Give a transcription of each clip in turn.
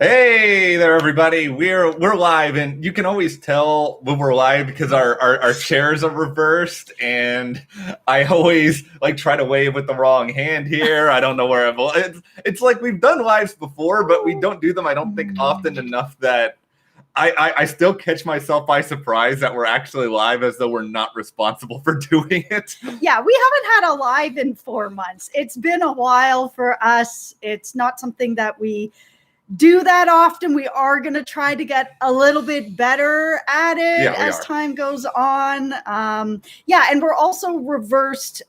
Hey there, everybody. We're live, and you can always tell when we're live because our chairs are reversed, and I always like try to wave with the wrong hand here. I don't know where it's like we've done lives before, but we don't do them, I don't think, often enough that I still catch myself by surprise that we're actually live as though we're not responsible for doing it. Yeah, we haven't had a live in 4 months. It's been a while for us. It's not something that we do that often. We are going to try to get a little bit better at it as time goes on. And we're also reversed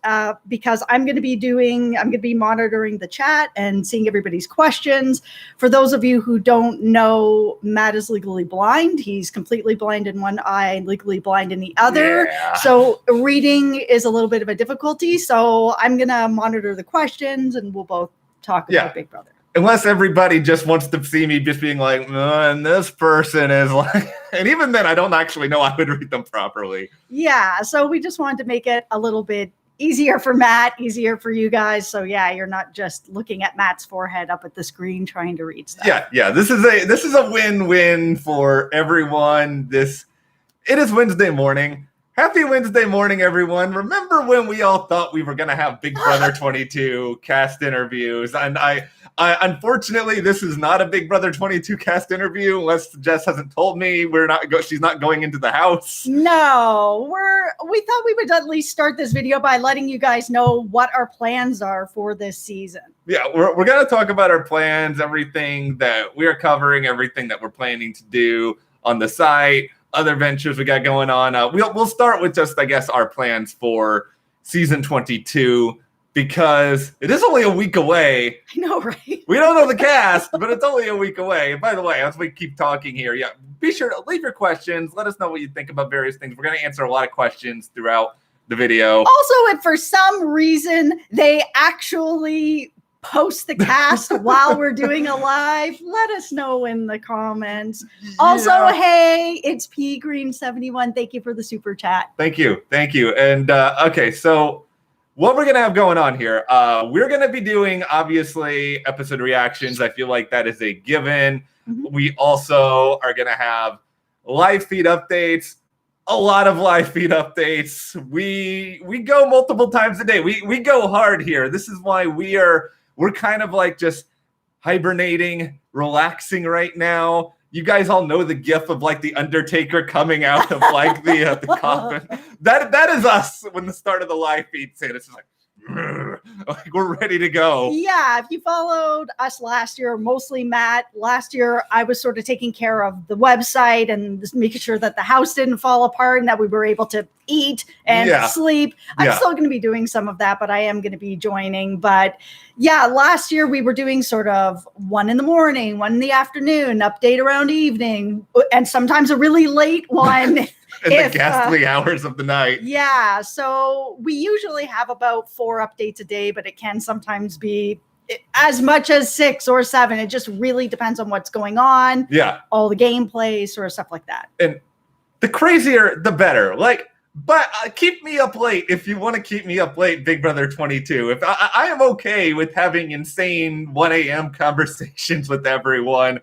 because I'm going to be monitoring the chat and seeing everybody's questions. For those of you who don't know, Matt is legally blind. He's completely blind in one eye and legally blind in the other. Yeah. So reading is a little bit of a difficulty. So I'm going to monitor the questions and we'll both talk about Big Brother. Unless everybody just wants to see me just being like, and this person is like, and even then I don't actually know I would read them properly. Yeah, so we just wanted to make it a little bit easier for Matt, easier for you guys. So yeah, you're not just looking at Matt's forehead up at the screen trying to read stuff. Yeah, this is a win-win for everyone. It is Wednesday morning. Happy Wednesday morning, everyone. Remember when we all thought we were going to have Big Brother 22 cast interviews? And I unfortunately, this is not a Big Brother 22 cast interview, unless Jess hasn't told me she's not going into the house. No, we thought we would at least start this video by letting you guys know what our plans are for this season. Yeah, we're going to talk about our plans, everything that we're covering, everything that we're planning to do on the site, other ventures we got going on. We'll start with just, I guess, our plans for season 22. Because it is only a week away. I know, right? We don't know the cast, but it's only a week away. And by the way, as we keep talking here, be sure to leave your questions. Let us know what you think about various things. We're going to answer a lot of questions throughout the video. Also, if for some reason they actually post the cast while we're doing a live, let us know in the comments. Also, hey, it's P Green 71. Thank you for the super chat. Thank you. And okay, so what we're going to have going on here, we're going to be doing, obviously, episode reactions. I feel like that is a given. Mm-hmm. We also are going to have live feed updates, a lot of live feed updates. We go multiple times a day. We go hard here. This is why we're kind of like just hibernating, relaxing right now. You guys all know the gif of like the Undertaker coming out of like the coffin. That is us when the start of the live feed hit. It's just like we're ready to go. Yeah, if you followed us last year, mostly Matt, last year I was sort of taking care of the website and just making sure that the house didn't fall apart and that we were able to eat and sleep. I'm still going to be doing some of that, but I am going to be joining. But yeah, last year we were doing sort of 1 in the morning, 1 in the afternoon, update around evening, and sometimes a really late one. In the ghastly hours of the night. Yeah, so we usually have about 4 updates a day, but it can sometimes be as much as 6 or 7. It just really depends on what's going on. Yeah. All the gameplay, sort of stuff like that. And the crazier, the better. But keep me up late if you want to keep me up late, Big Brother 22. If I am okay with having insane 1 a.m. conversations with everyone.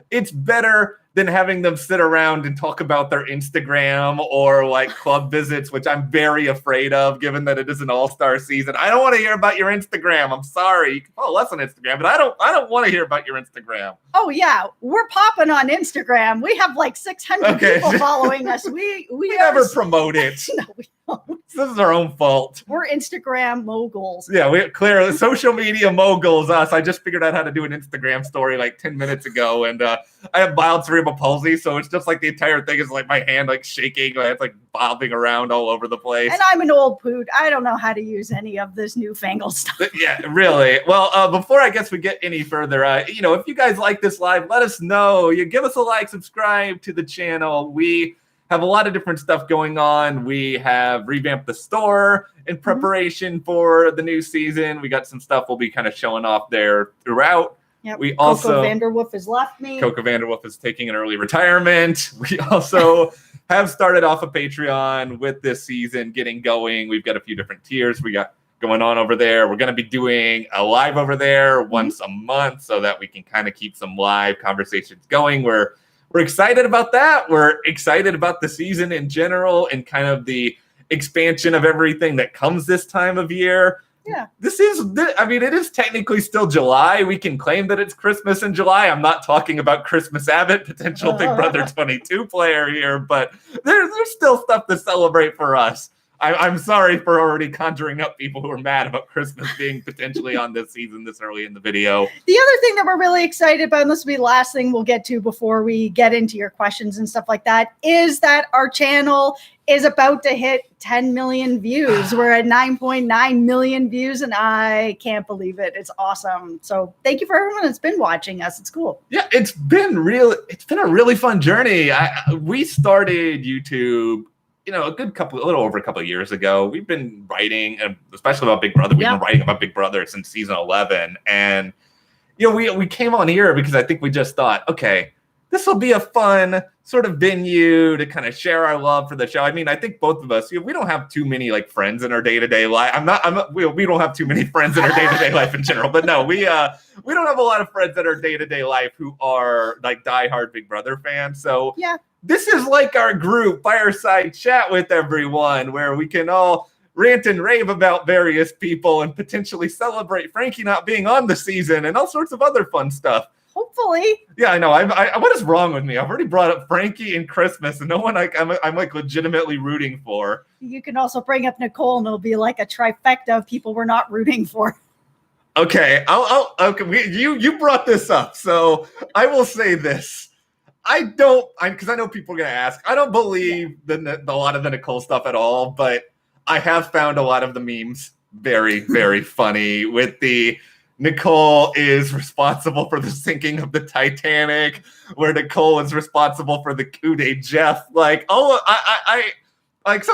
It's better than having them sit around and talk about their Instagram or like club visits, which I'm very afraid of, given that it is an all-star season. I don't want to hear about your Instagram. I'm sorry. You can follow us on Instagram, but I don't want to hear about your Instagram. Oh yeah, we're popping on Instagram. We have like 600 people following us. We never promote it. No, we don't. This is our own fault. We're Instagram moguls. Yeah, we clearly social media moguls. Us. I just figured out how to do an Instagram story like 10 minutes ago, and I have mild cerebral palsy, so it's just like the entire thing is like my hand like shaking, it's like bobbing around all over the place. And I'm an old poot. I don't know how to use any of this newfangled stuff. Yeah, really. Well, before I guess we get any further, if you guys like this live, let us know. You give us a like, subscribe to the channel. We have a lot of different stuff going on. We have revamped the store in preparation for the new season. We got some stuff we'll be kind of showing off there throughout. Yep. We also Coco Vanderwolf has left me. Coco Vanderwolf is taking an early retirement. We also have started off a Patreon with this season getting going. We've got a few different tiers. We got going on over there. We're going to be doing a live over there once a month so that we can kind of keep some live conversations going. We're excited about that. We're excited about the season in general and kind of the expansion of everything that comes this time of year. Yeah. It is technically still July. We can claim that it's Christmas in July. I'm not talking about Christmas Abbott, potential Big Brother 22 player here, but there's still stuff to celebrate for us. I'm sorry for already conjuring up people who are mad about Christmas being potentially on this season this early in the video. The other thing that we're really excited about, and this will be the last thing we'll get to before we get into your questions and stuff like that, is that our channel is about to hit 10 million views. We're at 9.9 million views, and I can't believe it. It's awesome. So thank you for everyone that's been watching us. It's cool. Yeah, it's been a really fun journey. We started YouTube a little over a couple of years ago. We've been writing, especially about Big Brother. We've been writing about Big Brother since season 11. And, we came on here because I think we just thought, okay, this will be a fun sort of venue to kind of share our love for the show. I mean, I think both of us, we don't have too many friends in our day-to-day life. We don't have too many friends in our day-to-day life in general, but no, we don't have a lot of friends in our day-to-day life who are diehard Big Brother fans. So yeah. This is like our group fireside chat with everyone where we can all rant and rave about various people and potentially celebrate Frankie not being on the season and all sorts of other fun stuff. Hopefully. Yeah, I know. What is wrong with me? I've already brought up Frankie and Christmas and no one I'm legitimately rooting for. You can also bring up Nicole and it'll be like a trifecta of people we're not rooting for. Okay. You brought this up. So I will say this. Because I know people are going to ask, I don't believe a lot of the Nicole stuff at all, but I have found a lot of the memes very, very funny with the Nicole is responsible for the sinking of the Titanic, where Nicole is responsible for the coup de Jeff. Some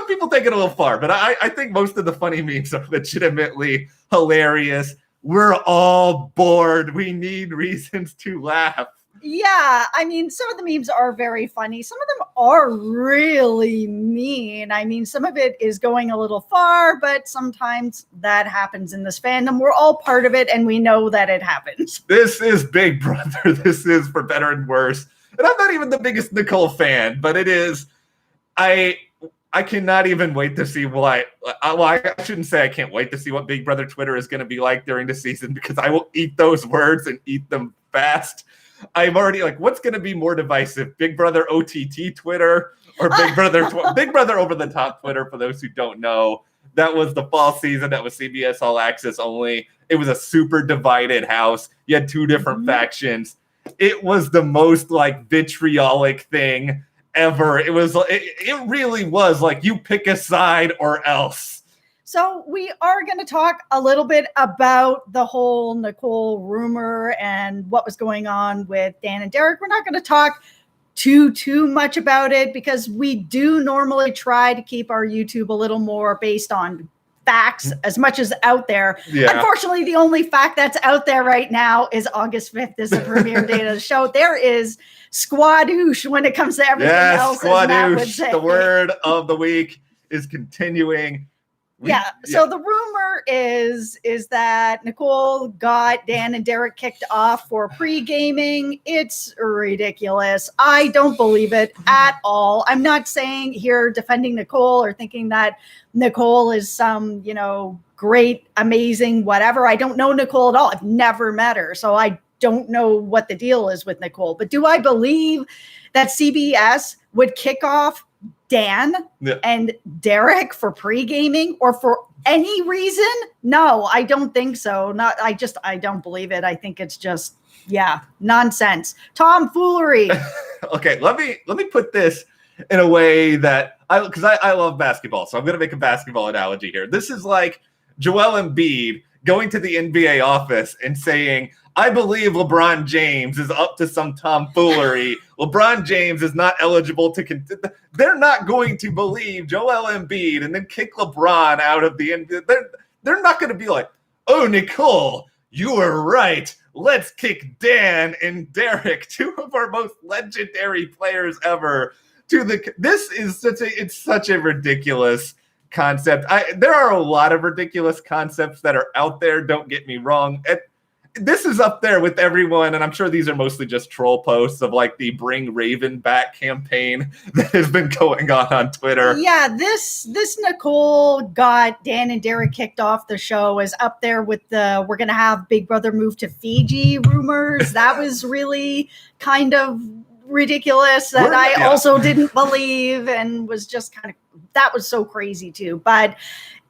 people take it a little far, but I think most of the funny memes are legitimately hilarious. We're all bored. We need reasons to laugh. Yeah, I mean, some of the memes are very funny. Some of them are really mean. I mean, some of it is going a little far, but sometimes that happens in this fandom. We're all part of it, and we know that it happens. This is Big Brother. This is for better and worse. And I'm not even the biggest Nicole fan, but it is. I cannot even wait to see what. I shouldn't say I can't wait to see what Big Brother Twitter is going to be like during the season, because I will eat those words and eat them fast. I'm already what's going to be more divisive, Big Brother OTT Twitter or Big Brother Big Brother Over the Top Twitter? For those who don't know, that was the fall season. That was CBS All Access only. It was a super divided house. You had two different factions. It was the most vitriolic thing ever. It really was you pick a side or else. So we are going to talk a little bit about the whole Nicole rumor and what was going on with Dan and Derek. We're not going to talk too much about it because we do normally try to keep our YouTube a little more based on facts as much as out there. Yeah. Unfortunately, the only fact that's out there right now is August 5th is the premiere date of the show. There is squadoosh when it comes to everything else. Squadoosh. The word of the week is continuing. So the rumor is that Nicole got Dan and Derek kicked off for pre-gaming. It's ridiculous. I don't believe it at all. I'm not saying here defending Nicole or thinking that Nicole is some, great, amazing, whatever. I don't know Nicole at all. I've never met her. So I don't know what the deal is with Nicole. But do I believe that CBS would kick off Dan and Derek for pre-gaming or for any reason? No, I don't think so. I don't believe it. I think it's just, nonsense. Tomfoolery. Okay, let me put this in a way that because I love basketball, so I'm going to make a basketball analogy here. This is like Joel Embiid going to the NBA office and saying, I believe LeBron James is up to some tomfoolery. LeBron James is not eligible to they're not going to believe Joel Embiid and then kick LeBron out of the NBA. They're not going to be like, oh, Nicole, you were right. Let's kick Dan and Derek, two of our most legendary players ever, to the. This is such a ridiculous concept. There are a lot of ridiculous concepts that are out there. Don't get me wrong. This is up there with everyone, and I'm sure these are mostly just troll posts of like the Bring Raven Back campaign that has been going on Twitter. Yeah, this Nicole got Dan and Derek kicked off the show is up there with the we're going to have Big Brother move to Fiji rumors. That was really kind of ridiculous that I also didn't believe and was just kind of, that was so crazy too. But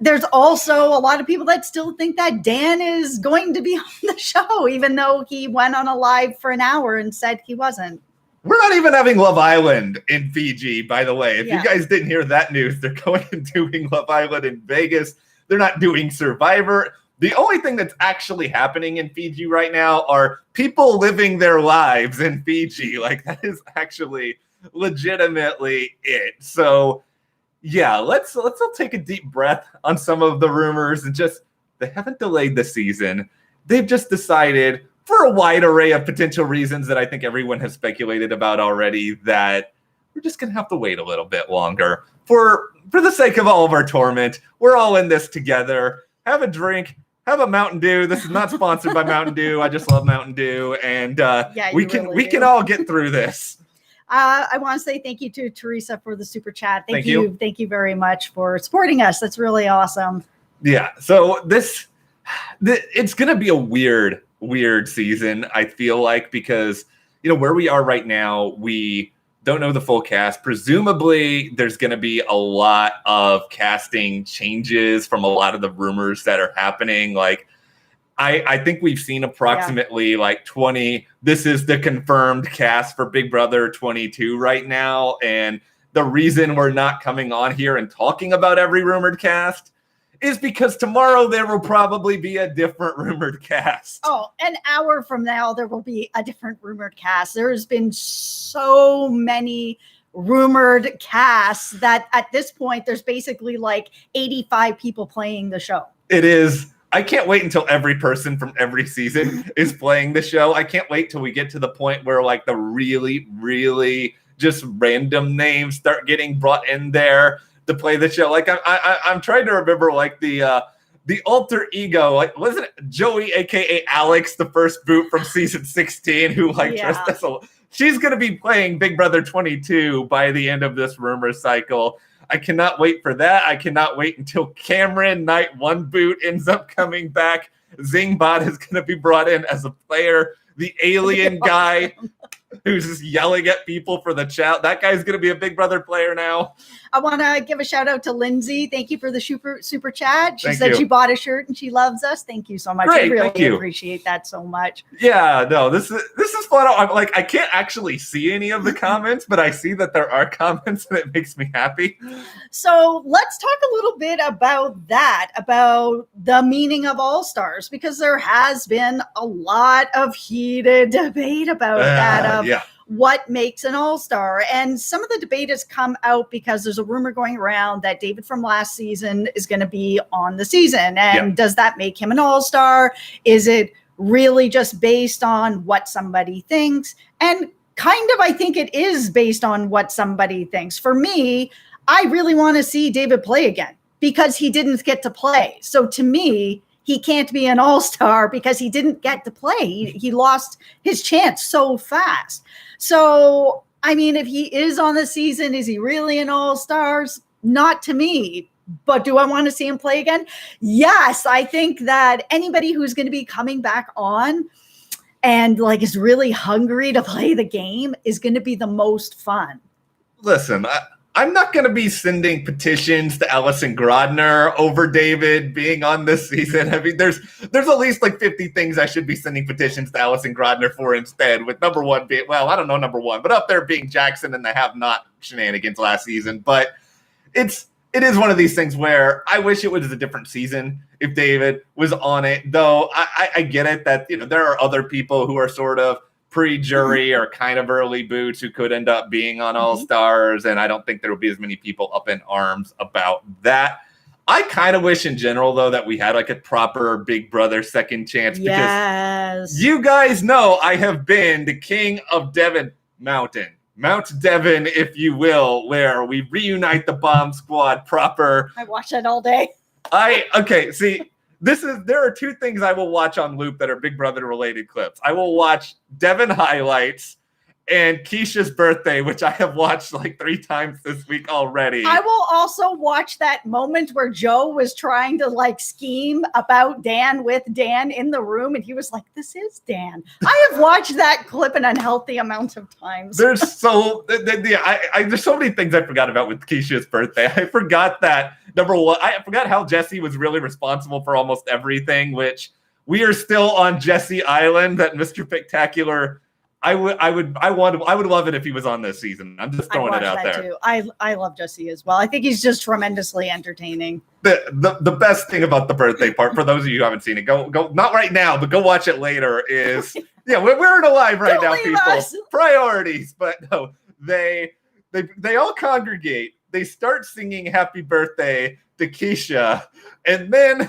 there's also a lot of people that still think that Dan is going to be on the show, even though he went on a live for an hour and said he wasn't. We're not even having Love Island in Fiji, by the way. If you guys didn't hear that news, they're going and doing Love Island in Vegas. They're not doing Survivor. The only thing that's actually happening in Fiji right now are people living their lives in Fiji. Like, that is actually legitimately it. So, yeah, let's all take a deep breath on some of the rumors and just, they haven't delayed the season. They've just decided, for a wide array of potential reasons that I think everyone has speculated about already, that we're just going to have to wait a little bit longer for the sake of all of our torment. We're all in this together. Have a drink. Have a Mountain Dew. This is not sponsored by Mountain Dew. I just love Mountain Dew, and we can all get through this. I want to say thank you to Teresa for the super chat. Thank you very much for supporting us. That's really awesome. Yeah. So it's gonna be a weird season, I feel like, because where we are right now, we don't know the full cast. Presumably, there's going to be a lot of casting changes from a lot of the rumors that are happening. Like, I think we've seen approximately like 20. This is the confirmed cast for Big Brother 22 right now. And the reason we're not coming on here and talking about every rumored cast is because tomorrow there will probably be a different rumored cast. Oh, an hour from now, there will be a different rumored cast. There's been so many rumored casts that at this point, there's basically like 85 people playing the show. It is. I can't wait until every person from every season is playing the show. I can't wait till we get to the point where like the really, really just random names start getting brought in there to play the show. Like I'm trying to remember like the alter ego, like wasn't it Joey aka Alex, the first boot from season 16, who dressed as she's gonna be playing Big Brother 22 by the end of this rumor cycle. I cannot wait for that. I cannot wait until Cameron Night 1 boot ends up coming back. Zingbot is gonna be brought in as a player. The alien guy who's just yelling at people for the chat. That guy's going to be a Big Brother player now. I want to give a shout out to Lindsay. Thank you for the super chat. She said she bought a shirt and she loves us. Thank you so much. Great, I really appreciate that so much. Yeah, no, this is fun. I'm like, I can't actually see any of the comments, but I see that there are comments and it makes me happy. So let's talk a little bit about that, about the meaning of All-Stars, because there has been a lot of heated debate about that. What makes an all-star? And some of the debate has come out because there's a rumor going around that David from last season is going to be on the season. And does that make him an all-star? Is it really just based on what somebody thinks? And kind of, I think it is based on what somebody thinks. For me, I really want to see David play again because he didn't get to play. So to me, he can't be an all-star because he didn't get to play. He lost his chance so fast. So, I mean, if he is on the season, is he really an all-stars? Not to me. But do I want to see him play again? Yes, I think that anybody who's going to be coming back on and like is really hungry to play the game is going to be the most fun. Listen, I'm not going to be sending petitions to Allison Grodner over David being on this season. I mean, there's at least like 50 things I should be sending petitions to Allison Grodner for instead, with number one being, well, I don't know number one, but up there being Jackson and the have-not shenanigans last season. But it is one of these things where I wish it was a different season if David was on it, though I get it that, there are other people who are sort of pre-jury or kind of early boots who could end up being on All-Stars, and I don't think there will be as many people up in arms about that. I kind of wish in general, though, that we had like a proper Big Brother second chance, because you guys know I have been the king of Devon Mountain Mount Devon, if you will, where we reunite the bomb squad proper. I watch that all day. There are two things I will watch on loop that are Big Brother related clips. I will watch Devon highlights and Keisha's birthday, which I have watched like 3 times this week already. I will also watch that moment where Joe was trying to like scheme about Dan with Dan in the room, and he was like, "This is Dan." I have watched that clip an unhealthy amount of times. There's so many things I forgot about with Keisha's birthday. I forgot that number one. I forgot how Jesse was really responsible for almost everything. Which we are still on Jesse Island. That Mr. Spectacular. I would love it if he was on this season. I'm just throwing it out there. Too. I love Jesse as well. I think he's just tremendously entertaining. The best thing about the birthday part, for those of you who haven't seen it, go not right now, but go watch it later. Is we're in a live right now, people. Us. Priorities, but no, they all congregate. They start singing "Happy Birthday" to Keisha, and then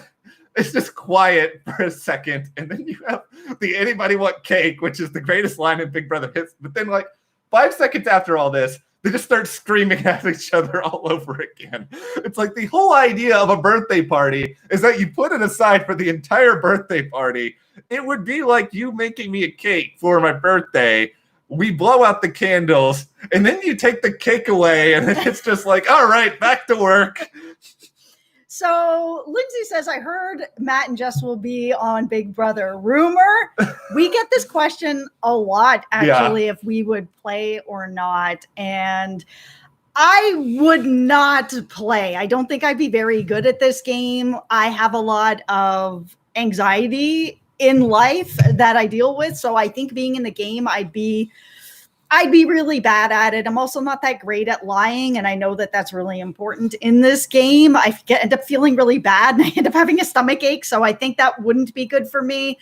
it's just quiet for a second, and then you have the "Anybody want cake," which is the greatest line in Big Brother hits. But then, like 5 seconds after all this, they just start screaming at each other all over again. It's like the whole idea of a birthday party is that you put it aside for the entire birthday party. It would be like you making me a cake for my birthday. We blow out the candles, and then you take the cake away, and it's just like, all right, back to work. So Lindsay says, I heard Matt and Jess will be on Big Brother. Rumor? We get this question a lot, actually, if we would play or not. And I would not play. I don't think I'd be very good at this game. I have a lot of anxiety in life that I deal with. So I think being in the game, I'd be really bad at it. I'm also not that great at lying, and I know that that's really important in this game. I end up feeling really bad, and I end up having a stomach ache, so I think that wouldn't be good for me.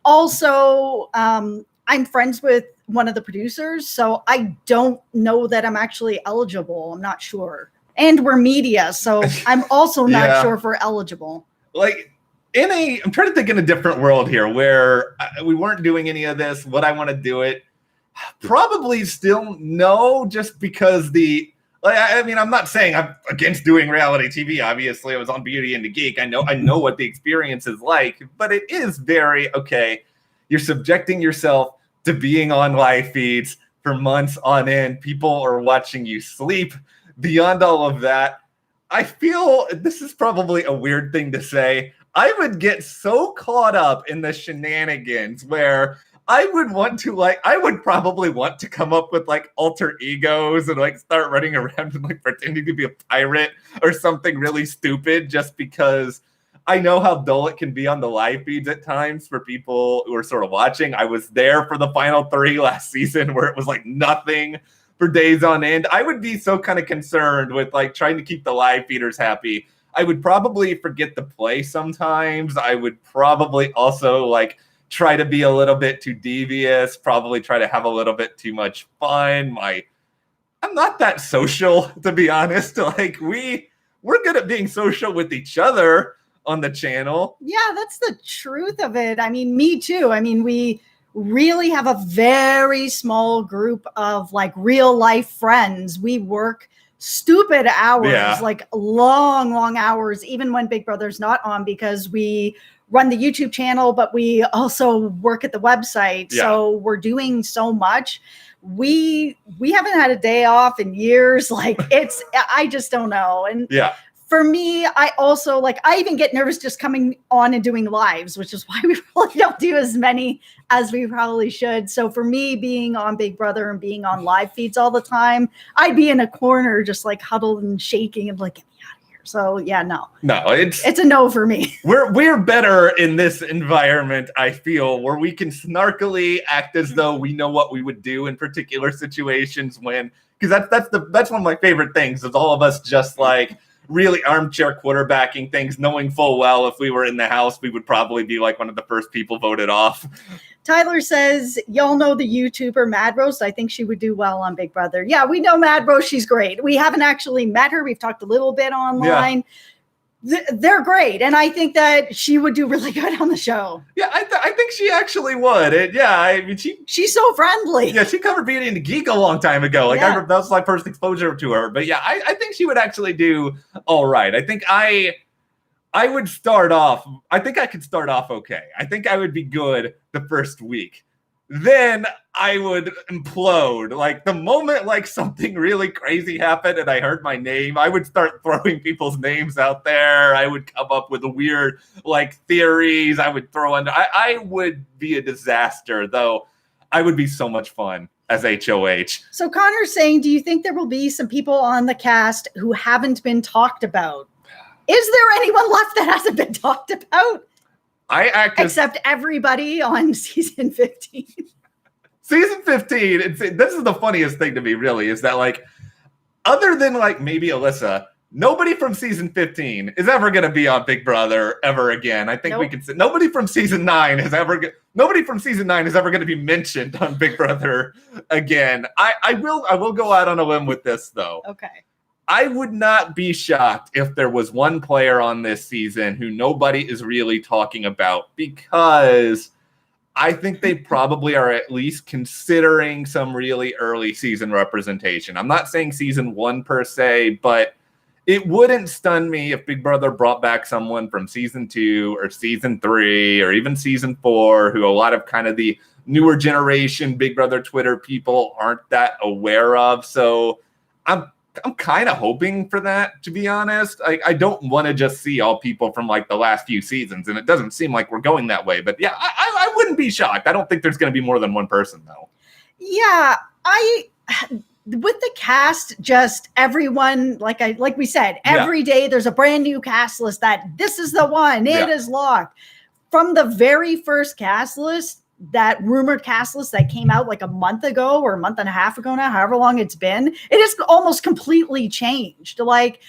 Also, I'm friends with one of the producers, so I don't know that I'm actually eligible. I'm not sure. And we're media, so I'm also not sure if we're eligible. Like, I'm trying to think in a different world here where we weren't doing any of this. Would I want to do it? Probably still no, just because I'm not saying I'm against doing reality TV. Obviously, I was on Beauty and the Geek. I know what the experience is like, but it is very, you're subjecting yourself to being on live feeds for months on end. People are watching you sleep. Beyond all of that, I feel this is probably a weird thing to say. I would get so caught up in the shenanigans where I would probably want to come up with like alter egos and like start running around and like pretending to be a pirate or something really stupid, just because I know how dull it can be on the live feeds at times for people who are sort of watching. I was there for the final 3 last season where it was like nothing for days on end. I would be so kind of concerned with like trying to keep the live feeders happy. I would probably forget to play sometimes. I would probably also like try to be a little bit too devious, probably try to have a little bit too much fun. I'm not that social, to be honest. Like we're good at being social with each other on the channel. Yeah, that's the truth of it. I mean, me too. I mean, we really have a very small group of like real life friends. We work stupid hours, like long hours, even when Big Brother's not on, because we run the YouTube channel, but we also work at the website. Yeah. So we're doing so much. We haven't had a day off in years. Like I just don't know. And for me, I also I even get nervous just coming on and doing lives, which is why we really don't do as many as we probably should. So for me, being on Big Brother and being on live feeds all the time, I'd be in a corner just like huddled and shaking and like, so no, it's a no for me. We're better in this environment, I feel, where we can snarkily act as though we know what we would do in particular situations because that's one of my favorite things is all of us just like really armchair quarterbacking things, knowing full well if we were in the house, we would probably be like one of the first people voted off. Tyler says, y'all know the YouTuber Mad Roast. I think she would do well on Big Brother. Yeah, we know Mad Roast. She's great. We haven't actually met her. We've talked a little bit online. they're great. And I think that she would do really good on the show. Yeah, I think she actually would. I mean, she's so friendly. Yeah, she covered Beauty and the Geek a long time ago. Like, that was my first exposure to her. But yeah, I think she would actually do all right. I think I would start off. I think I could start off okay. I think I would be good the first week. Then I would implode. Like, the moment like something really crazy happened and I heard my name, I would start throwing people's names out there. I would come up with weird like theories. I would throw under. I would be a disaster, though. I would be so much fun as HOH. So Connor's saying, do you think there will be some people on the cast who haven't been talked about? Is there anyone left that hasn't been talked about? Except everybody on season 15. Season 15, this is the funniest thing to me, really, is that, like, other than, like, maybe Alyssa, nobody from season 15 is ever going to be on Big Brother ever again. I think we can say nobody from season 9 is ever going to be mentioned on Big Brother again. I will go out on a limb with this, though. Okay. I would not be shocked if there was one player on this season who nobody is really talking about, because I think they probably are at least considering some really early season representation. I'm not saying season 1 per se, but it wouldn't stun me if Big Brother brought back someone from season 2 or season 3 or even season 4, who a lot of kind of the newer generation Big Brother Twitter people aren't that aware of. So I'm kind of hoping for that, to be honest. I don't want to just see all people from like the last few seasons, and it doesn't seem like we're going that way. But yeah, I wouldn't be shocked. I don't think there's going to be more than one person, though. Yeah, with the cast, just everyone, like we said, every day there's a brand new cast list that this is the one, it is locked. From the very first cast list, that rumored cast list that came out like a month ago or a month and a half ago now, however long it's been, it has almost completely changed. Like,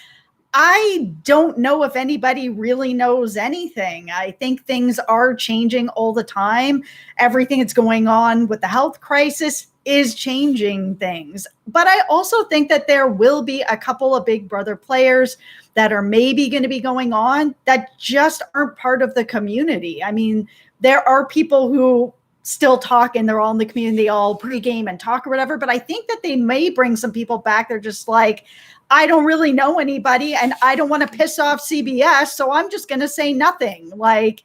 I don't know if anybody really knows anything. I think things are changing all the time. Everything that's going on with the health crisis is changing things. But I also think that there will be a couple of Big Brother players that are maybe going to be going on that just aren't part of the community. I mean, there are people who still talk and they're all in the community, all pregame and talk or whatever. But I think that they may bring some people back. They're just like, I don't really know anybody and I don't want to piss off CBS. So I'm just going to say nothing. Like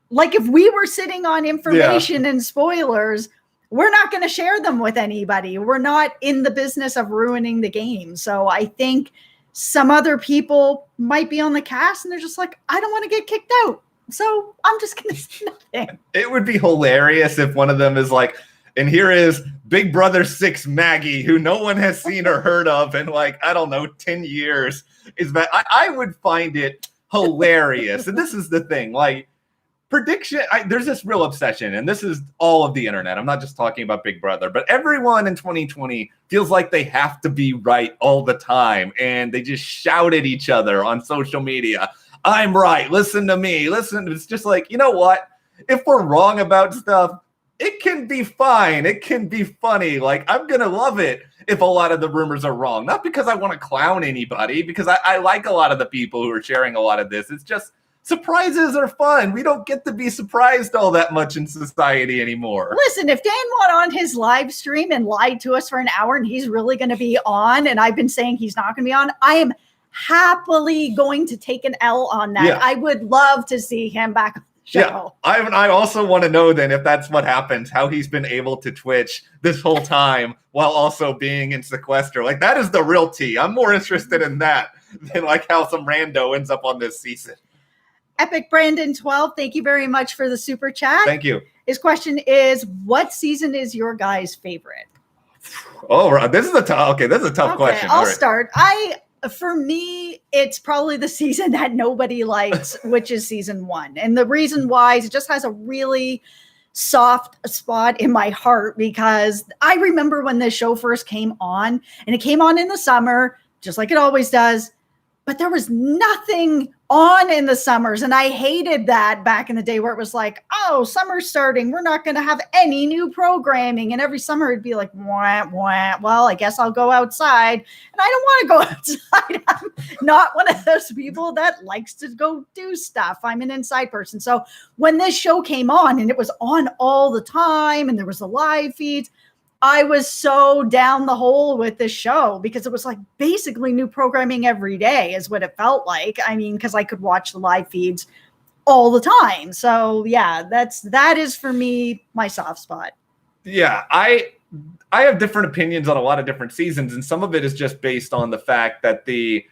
if we were sitting on information and spoilers, we're not going to share them with anybody. We're not in the business of ruining the game. So I think some other people might be on the cast and they're just like, I don't want to get kicked out. So I'm just going to say nothing. It would be hilarious if one of them is like, and here is Big Brother 6 Maggie, who no one has seen or heard of in like, I don't know, 10 years. I would find it hilarious. And this is the thing, like, prediction, there's this real obsession, and this is all of the internet. I'm not just talking about Big Brother, but everyone in 2020 feels like they have to be right all the time. And they just shout at each other on social media. I'm right. Listen to me. Listen. It's just like, you know what? If we're wrong about stuff, it can be fine. It can be funny. Like, I'm going to love it if a lot of the rumors are wrong. Not because I want to clown anybody, because I like a lot of the people who are sharing a lot of this. It's just surprises are fun. We don't get to be surprised all that much in society anymore. Listen, if Dan went on his live stream and lied to us for an hour and he's really going to be on, and I've been saying he's not going to be on, I am happily going to take an L on that. I would love to see him back on the show. I also want to know then, if that's what happens, how he's been able to Twitch this whole time while also being in sequester. Like, that is the real tea. I'm more interested in that than like how some rando ends up on this season. Epic Brandon 12, thank you very much for the super chat. Thank you. His question is, what season is your guys' favorite? Oh, this is a tough question. I'll start. For me, it's probably the season that nobody likes, which is season 1. And the reason why is it just has a really soft spot in my heart, because I remember when the show first came on, and it came on in the summer, just like it always does. but there was nothing on in the summers. And I hated that back in the day where it was like, oh, summer's starting. We're not going to have any new programming. And every summer it'd be like, wah, wah. Well, I guess I'll go outside. And I don't want to go outside. I'm not one of those people that likes to go do stuff. I'm an inside person. So when this show came on and it was on all the time and there was the live feeds, I was so down the hole with this show because it was like basically new programming every day is what it felt like. I mean, because I could watch the live feeds all the time. So yeah, that is for me my soft spot. Yeah, I have different opinions on a lot of different seasons, and some of it is just based on the fact that the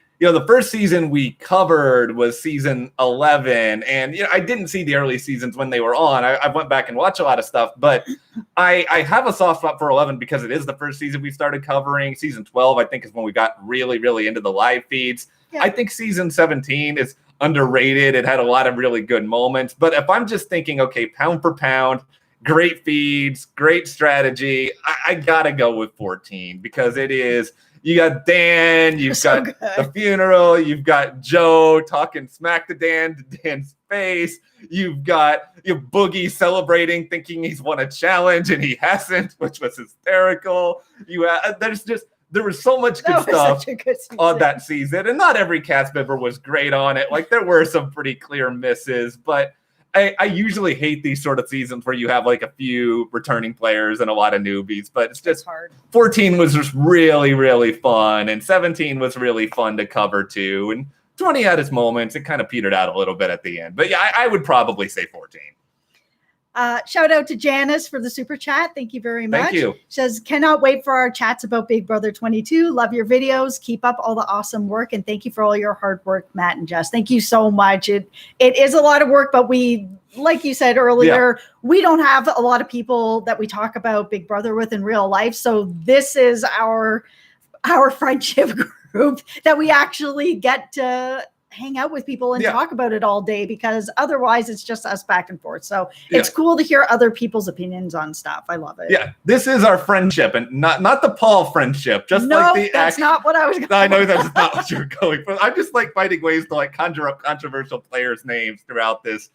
first season we covered was season 11, and I didn't see the early seasons when they were on. I went back and watched a lot of stuff, but I have a soft spot for 11 because it is the first season we started covering. Season 12, I think, is when we got really, really into the live feeds. Yeah. I think season 17 is underrated. It had a lot of really good moments, but if I'm just thinking, okay, pound for pound, great feeds, great strategy, I gotta go with 14 because it is. You got Dan, you've got the funeral, you've got Joe talking smack to Dan's face. You've got Boogie celebrating, thinking he's won a challenge and he hasn't, which was hysterical. There was so much good stuff on that season, and not every cast member was great on it. Like there were some pretty clear misses, but I usually hate these sort of seasons where you have like a few returning players and a lot of newbies, but it's just hard. 14 was just really, really fun, and 17 was really fun to cover too, and 20 had its moments. It kind of petered out a little bit at the end, but yeah, I would probably say 14. Shout out to Janice for the super chat. Thank you very much. Thank you. She says, cannot wait for our chats about Big Brother 22. Love your videos. Keep up all the awesome work. And thank you for all your hard work, Matt and Jess. Thank you so much. It is a lot of work, but we, like you said earlier, we don't have a lot of people that we talk about Big Brother with in real life. So this is our friendship group that we actually get to hang out with people and talk about it all day, because otherwise it's just us back and forth. So it's cool to hear other people's opinions on stuff. I love it. Yeah, this is our friendship, and not the Paul friendship. Just that's not what I was going I know that's not what you're going for. I'm just like finding ways to like conjure up controversial players' names throughout this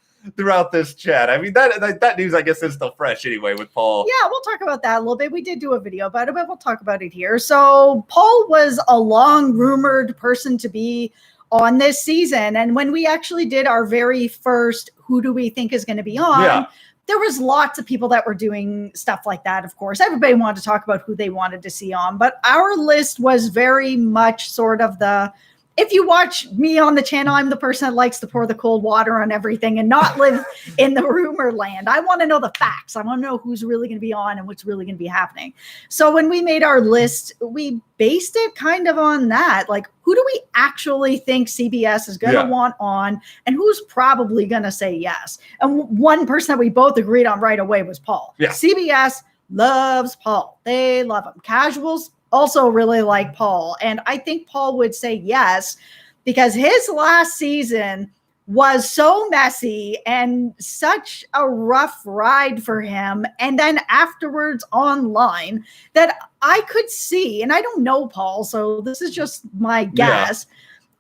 chat. I mean, that news, I guess, is still fresh anyway with Paul. Yeah, we'll talk about that a little bit. We did do a video about it, but we'll talk about it here. So Paul was a long rumored person to be on this season. And when we actually did our very first Who Do We Think Is Going to Be On, there was lots of people that were doing stuff like that. Of course, everybody wanted to talk about who they wanted to see on, but our list was very much sort of if you watch me on the channel, I'm the person that likes to pour the cold water on everything and not live in the rumor land. I want to know the facts. I want to know who's really going to be on and what's really going to be happening. So when we made our list, we based it kind of on that. Like, who do we actually think CBS is going to want on, and who's probably going to say yes? And one person that we both agreed on right away was Paul. Yeah. CBS loves Paul. They love him. Casuals also really like Paul. And I think Paul would say yes, because his last season was so messy and such a rough ride for him. And then afterwards online, that I could see, and I don't know Paul, so this is just my guess.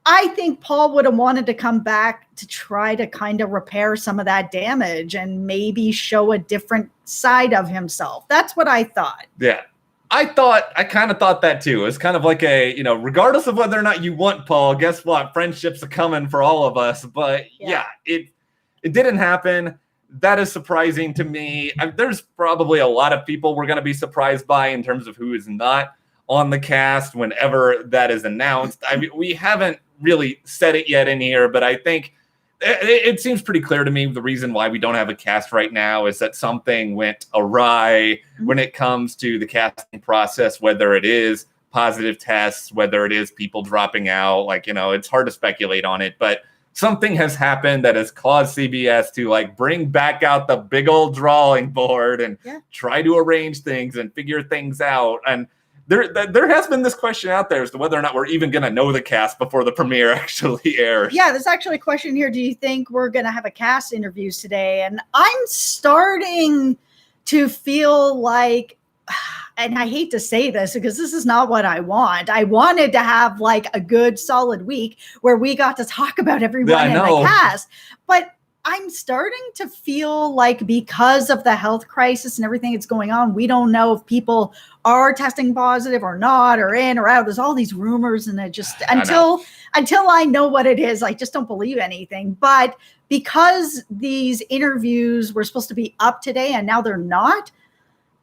I think Paul would have wanted to come back to try to kind of repair some of that damage and maybe show a different side of himself. That's what I thought. Yeah. I kind of thought that too. It's kind of like regardless of whether or not you want Paul, guess what? Friendships are coming for all of us. But it didn't happen. That is surprising to me. There's probably a lot of people we're going to be surprised by in terms of who is not on the cast whenever that is announced. I mean, we haven't really said it yet in here, but I think it seems pretty clear to me the reason why we don't have a cast right now is that something went awry when it comes to the casting process, whether it is positive tests, whether it is people dropping out. It's hard to speculate on it, but something has happened that has caused CBS to bring back out the big old drawing board and try to arrange things and figure things out. And there has been this question out there as to whether or not we're even going to know the cast before the premiere actually airs. Yeah, there's actually a question here. Do you think we're going to have a cast interviews today? And I'm starting to feel like and I hate to say this because this is not what I want. I wanted to have like a good solid week where we got to talk about everyone in the cast, but I'm starting to feel like because of the health crisis and everything that's going on, we don't know if people are testing positive or not, or in or out. There's all these rumors, and it just until I know what it is, I just don't believe anything. But because these interviews were supposed to be up today and now they're not,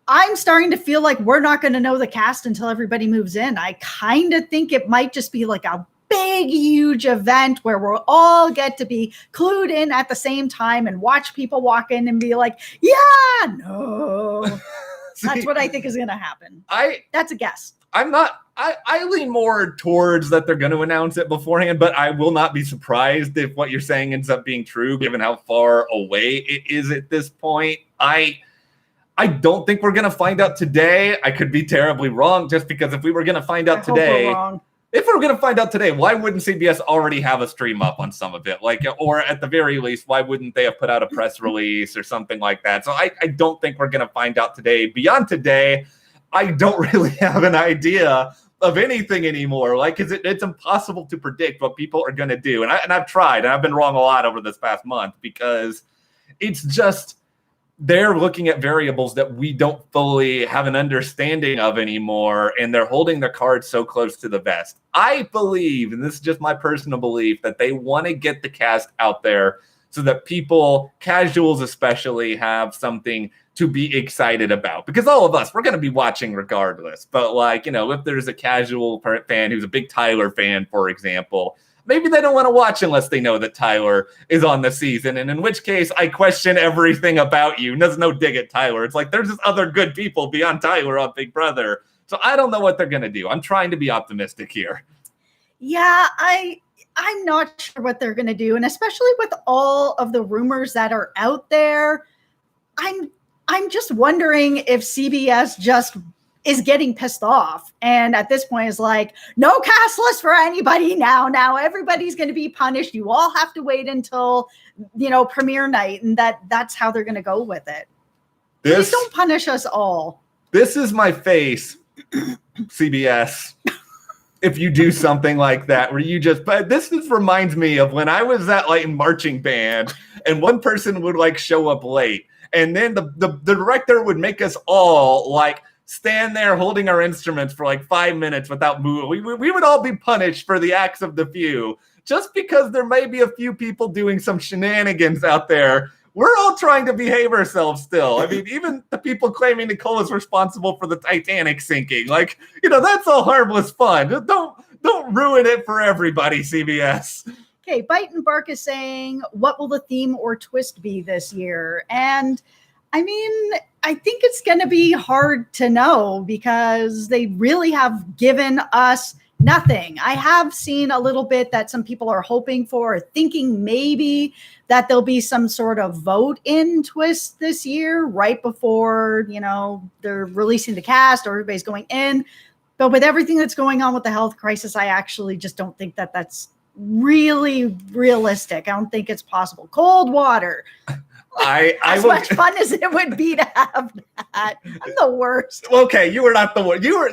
I'm starting to feel like we're not going to know the cast until everybody moves in. I kind of think it might just be like a big, huge event where we'll all get to be clued in at the same time and watch people walk in and be like, yeah, no. See, that's what I think is going to happen. That's a guess. I lean more towards that they're going to announce it beforehand, but I will not be surprised if what you're saying ends up being true, given how far away it is at this point. I don't think we're going to find out today. I could be terribly wrong, just because if we were going to find out today, if we were going to find out today, why wouldn't CBS already have a stream up on some of it? Like, or at the very least, why wouldn't they have put out a press release or something like that? So I don't think we're going to find out today. Beyond today, I don't really have an idea of anything anymore. Like, it's impossible to predict what people are going to do. And I've tried, and I've been wrong a lot over this past month, because it's just, they're looking at variables that we don't fully have an understanding of anymore, and they're holding their cards so close to the vest. I believe, and this is just my personal belief, that they want to get the cast out there so that people, casuals especially, have something to be excited about. Because all of us, we're going to be watching regardless. But, like, you know, if there's a casual fan who's a big Tyler fan, for example, maybe they don't want to watch unless they know that Tyler is on the season. And in which case, I question everything about you. There's no dig at Tyler. It's like, there's just other good people beyond Tyler on Big Brother. So I don't know what they're going to do. I'm trying to be optimistic here. Yeah, I'm not sure what they're going to do. And especially with all of the rumors that are out there, I'm just wondering if CBS just is getting pissed off. And at this point is like, no cast list for anybody now. Now everybody's going to be punished. You all have to wait until, premiere night. And that's how they're going to go with it. Please don't punish us all. This is my face, CBS. If you do something like that, where you but this reminds me of when I was at like marching band and one person would like show up late. And then the director would make us all like stand there holding our instruments for like 5 minutes without moving. We would all be punished for the acts of the few, just because there may be a few people doing some shenanigans out there. We're all trying to behave ourselves still. I mean, even the people claiming Nicole is responsible for the Titanic sinking, like, that's all harmless fun. Don't ruin it for everybody, CBS. Okay, Bite and Bark is saying, what will the theme or twist be this year? And I mean, I think it's going to be hard to know because they really have given us nothing. I have seen a little bit that some people are hoping for, or thinking maybe that there'll be some sort of vote-in twist this year, right before, they're releasing the cast or everybody's going in. But with everything that's going on with the health crisis, I actually just don't think that that's really realistic. I don't think it's possible. Cold water. As much fun as it would be to have that. I'm the worst. Okay, you were not the worst. You were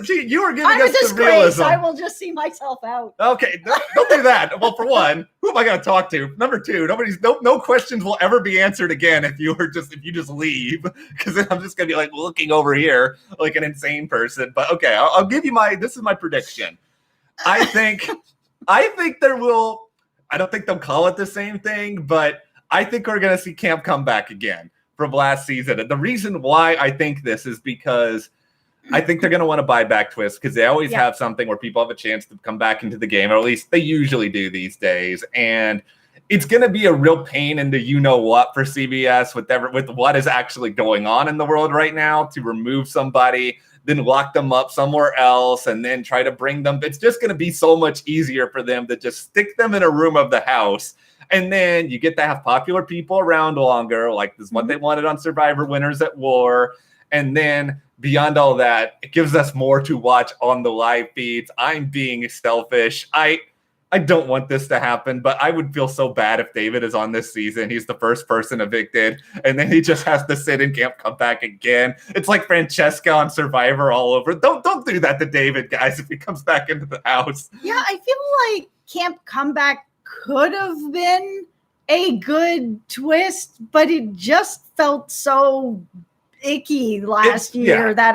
giving us the realism. I will just see myself out. Okay, don't do that. Well, for one, who am I going to talk to? Number two, no questions will ever be answered again if you just leave, because then I'm just going to be like looking over here like an insane person. But okay, I'll give you this is my prediction. I think there will. I don't think they'll call it the same thing, but I think we're going to see Camp come back again from last season. And the reason why I think this is because I think they're going to want to buy back twists, because they always have something where people have a chance to come back into the game, or at least they usually do these days. And it's going to be a real pain in the what for CBS with what is actually going on in the world right now, to remove somebody, then lock them up somewhere else, and then try to bring them. It's just going to be so much easier for them to just stick them in a room of the house. And then you get to have popular people around longer, like this is what they wanted on Survivor Winners at War. And then beyond all that, it gives us more to watch on the live feeds. I'm being selfish. I don't want this to happen, but I would feel so bad if David is on this season. He's the first person evicted, and then he just has to sit and can't come back again. It's like Francesca on Survivor all over. Don't do that to David, guys, if he comes back into the house. Yeah, I feel like Camp Comeback could have been a good twist, but it just felt so icky last year that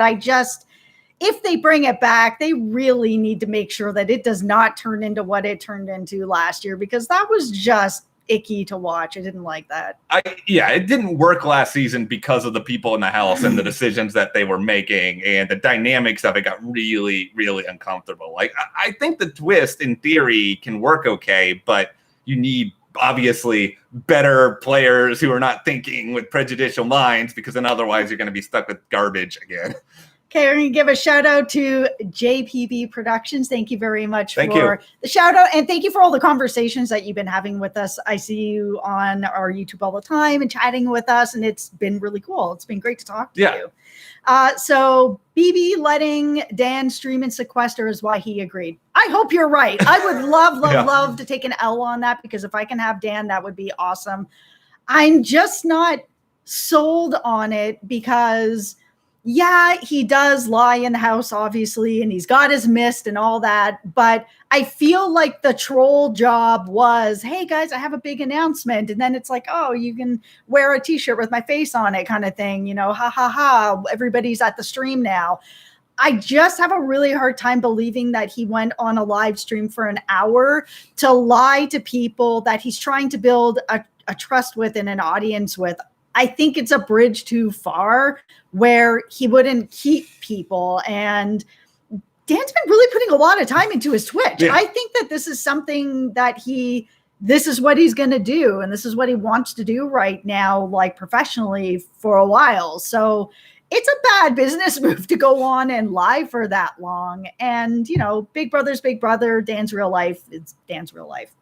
if they bring it back, they really need to make sure that it does not turn into what it turned into last year, because that was just icky to watch. I didn't like that. It didn't work last season because of the people in the house and the decisions that they were making, and the dynamics of it got really, really uncomfortable. Like, I think the twist in theory can work okay, but you need obviously better players who are not thinking with prejudicial minds, because then otherwise you're going to be stuck with garbage again. Okay, we're going to give a shout out to JPB Productions. Thank you very much for the shout out. And thank you for all the conversations that you've been having with us. I see you on our YouTube all the time and chatting with us, and it's been really cool. It's been great to talk to you. So BB letting Dan stream and sequester is why he agreed. I hope you're right. I would love to take an L on that, because if I can have Dan, that would be awesome. I'm just not sold on it because he does lie in the house, obviously, and he's got his mist and all that. But I feel like the troll job was, hey, guys, I have a big announcement. And then it's like, oh, you can wear a T-shirt with my face on it kind of thing. Ha, ha, ha. Everybody's at the stream now. I just have a really hard time believing that he went on a live stream for an hour to lie to people that he's trying to build a trust with and an audience with. I think it's a bridge too far where he wouldn't keep people. And Dan's been really putting a lot of time into his Twitch. I think that this is something that this is what he's going to do. And this is what he wants to do right now, like professionally for a while. So it's a bad business move to go on and lie for that long. And, Big Brother's Big Brother, Dan's real life. It's Dan's real life.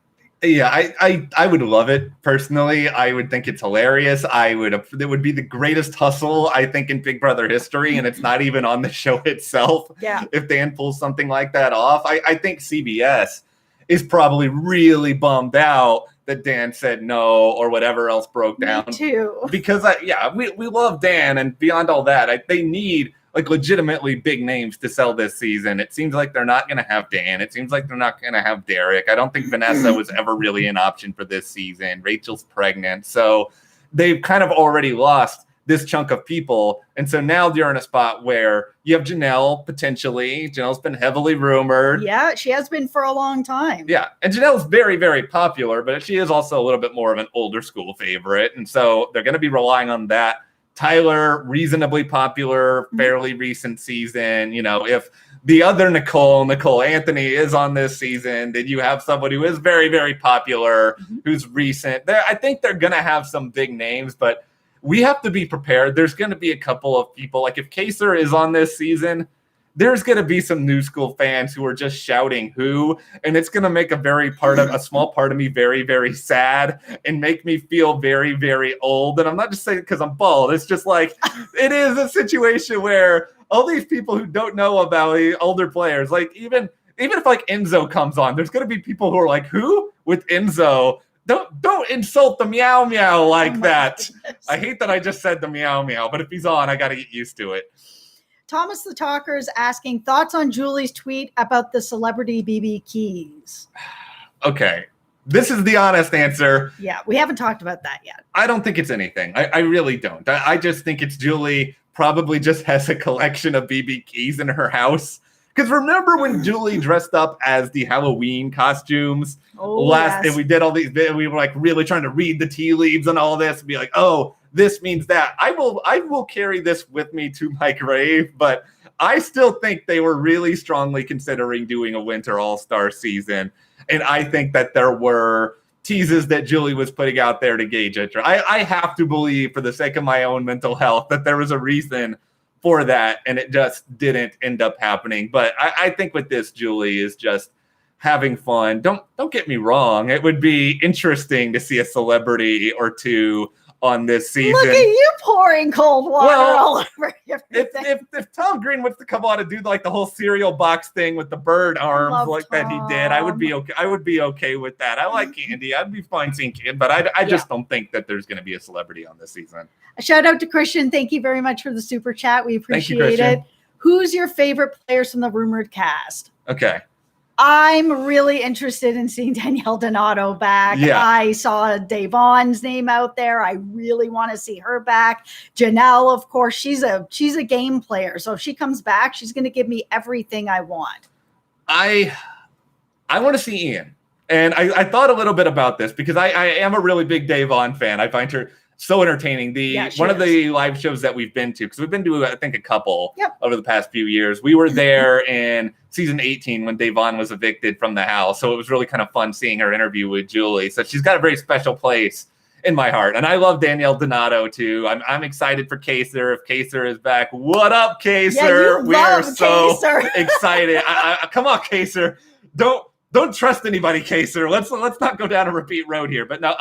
Yeah, I would love it personally. I would think it's hilarious. It would be the greatest hustle, I think, in Big Brother history, and it's not even on the show itself. Yeah. If Dan pulls something like that off, I think CBS is probably really bummed out that Dan said no or whatever else broke down. Me too. Because we love Dan, and beyond all that, they need like legitimately big names to sell this season. It seems like they're not going to have Dan. It seems like they're not going to have Derek. I don't think Vanessa was ever really an option for this season. Rachel's pregnant. So they've kind of already lost this chunk of people. And so now you're in a spot where you have Janelle potentially. Janelle's been heavily rumored. Yeah, she has been for a long time. Yeah. And Janelle's very, very popular, but she is also a little bit more of an older school favorite. And so they're going to be relying on that. Tyler, reasonably popular, fairly recent season. If the other Nicole Anthony is on this season, then you have somebody who is very, very popular, who's recent. I think they're going to have some big names, but we have to be prepared. There's going to be a couple of people. Like if Kaser is on this season, there's going to be some new school fans who are just shouting who, and it's going to make a small part of me very, very sad and make me feel very, very old. And I'm not just saying it because I'm bald. It's just like, it is a situation where all these people who don't know about the older players, like even if like Enzo comes on, there's going to be people who are like, who with Enzo? Don't insult the meow meow like that. Goodness. I hate that I just said the meow meow, but if he's on, I got to get used to it. Thomas the Talker is asking thoughts on Julie's tweet about the celebrity BB keys. Okay. This is the honest answer. Yeah, we haven't talked about that yet. I don't think it's anything. I really don't. I just think it's Julie probably just has a collection of BB keys in her house. Because remember when Julie dressed up as the Halloween costumes and we did all these, we were like really trying to read the tea leaves and all this and be like, oh, this means that. I will carry this with me to my grave, but I still think they were really strongly considering doing a winter all-star season. And I think that there were teases that Julie was putting out there to gauge it. I have to believe, for the sake of my own mental health, that there was a reason for that, and it just didn't end up happening. But I think with this, Julie is just having fun. Don't get me wrong. It would be interesting to see a celebrity or two on this season. Look at you pouring cold water all over everything. If Tom Tom Green wants to come on and do like the whole cereal box thing with the bird arms like that he did, I would be okay. I would be okay with that. I like Candy. I'd be fine seeing Candy, but I just don't think that there's going to be a celebrity on this season. A shout out to Christian. Thank you very much for the super chat. We appreciate it. Who's your favorite players from the rumored cast? Okay. I'm really interested in seeing Danielle Donato back. Yeah. I saw Davon's name out there. I really want to see her back. Janelle, of course, she's a game player. So if she comes back, she's going to give me everything I want. I want to see Ian. And I thought a little bit about this because I am a really big Davon fan. I find her so entertaining. One of the live shows that we've been to, because we've been to, I think, a couple over the past few years. We were there in season 18 when Davon was evicted from the house. So it was really kind of fun seeing her interview with Julie. So she's got a very special place in my heart. And I love Danielle Donato too. I'm excited for Kaser. If Kaser is back, what up, Kaser? We are so excited. Come on, Kaser. Don't trust anybody, Kaser. Let's not go down a repeat road here. But no,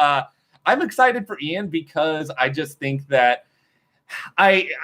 I'm excited for Ian because I just think that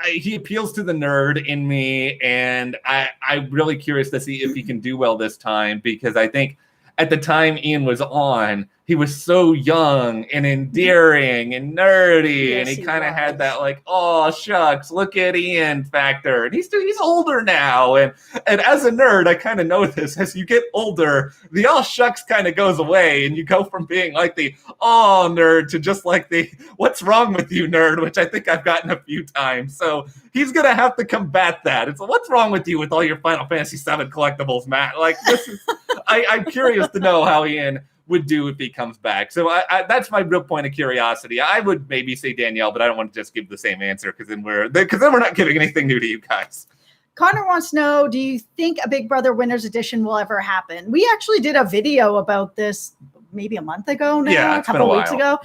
he appeals to the nerd in me, and I'm really curious to see if he can do well this time, because I think at the time Ian was on, he was so young and endearing and nerdy, and he kind of had that like, oh shucks, look at Ian factor, and he's older now, and as a nerd, I kind of know this. As you get older, the oh shucks kind of goes away, and you go from being like the oh nerd to just like the what's wrong with you nerd, which I think I've gotten a few times. So he's gonna have to combat that. It's what's wrong with you with all your Final Fantasy VII collectibles, Matt? Like this is, I'm curious to know how Ian would do if he comes back. So that's my real point of curiosity. I would maybe say Danielle, but I don't want to just give the same answer because then we're not giving anything new to you guys. Connor wants to know, do you think a Big Brother Winners Edition will ever happen? We actually did a video about this maybe a month ago now, a couple weeks ago,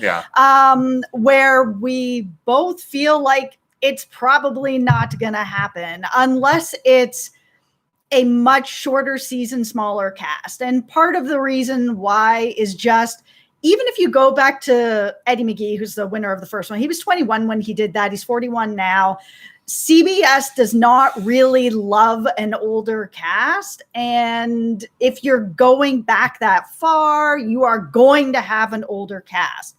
where we both feel like it's probably not going to happen unless it's a much shorter season, smaller cast. And part of the reason why is just, even if you go back to Eddie McGee, who's the winner of the first one, he was 21 when he did that. He's 41 now. CBS does not really love an older cast. And if you're going back that far, you are going to have an older cast.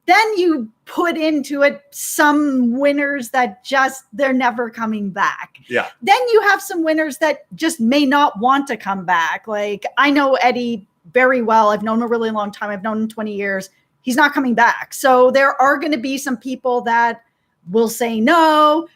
Then you put into it some winners that just, they're never coming back. Yeah. Then you have some winners that just may not want to come back. Like, I know Eddie very well. I've known him a really long time. I've known him 20 years. He's not coming back. So there are going to be some people that will say no.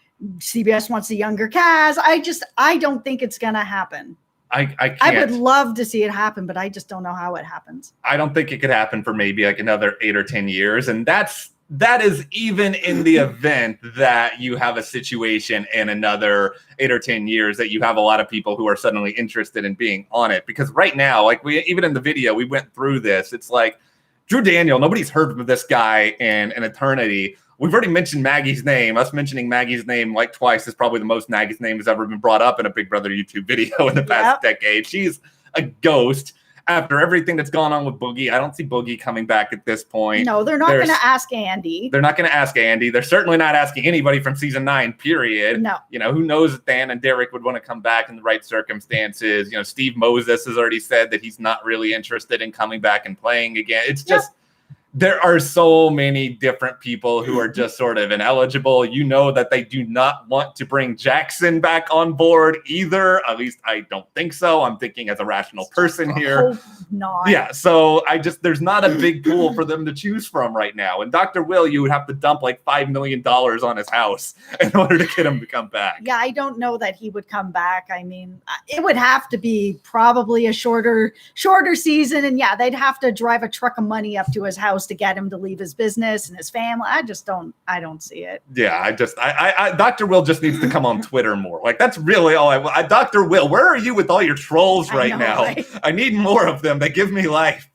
CBS wants a younger cast. I don't think it's going to happen. I can't. I would love to see it happen, but I just don't know how it happens. I don't think it could happen for maybe like another 8 or 10 years. And that is even in the event that you have a situation in another 8 or 10 years that you have a lot of people who are suddenly interested in being on it. Because right now, like even in the video, we went through this. It's like Drew Daniel, nobody's heard of this guy in an eternity. We've already mentioned Maggie's name. Us mentioning Maggie's name like twice is probably the most Maggie's name has ever been brought up in a Big Brother YouTube video in the past decade. She's a ghost. After everything that's gone on with Boogie, I don't see Boogie coming back at this point. No, they're not going to ask Andy. They're not going to ask Andy. They're certainly not asking anybody from season 9, period. No. You know, who knows if Dan and Derek would want to come back in the right circumstances. You know, Steve Moses has already said that he's not really interested in coming back and playing again. It's just... There are so many different people who are just sort of ineligible. You know that they do not want to bring Jackson back on board either. At least I don't think so. I'm thinking as a rational person here. Not. Yeah, so there's not a big pool for them to choose from right now. And Dr. Will, you would have to dump like $5 million on his house in order to get him to come back. Yeah, I don't know that he would come back. I mean, it would have to be probably a shorter season. And yeah, they'd have to drive a truck of money up to his house to get him to leave his business and his family. I don't see it. Yeah, Dr. Will just needs to come on Twitter more. Like, that's really all I want. Dr. Will, where are you with all your trolls right now? Right? I need more of them. They give me life.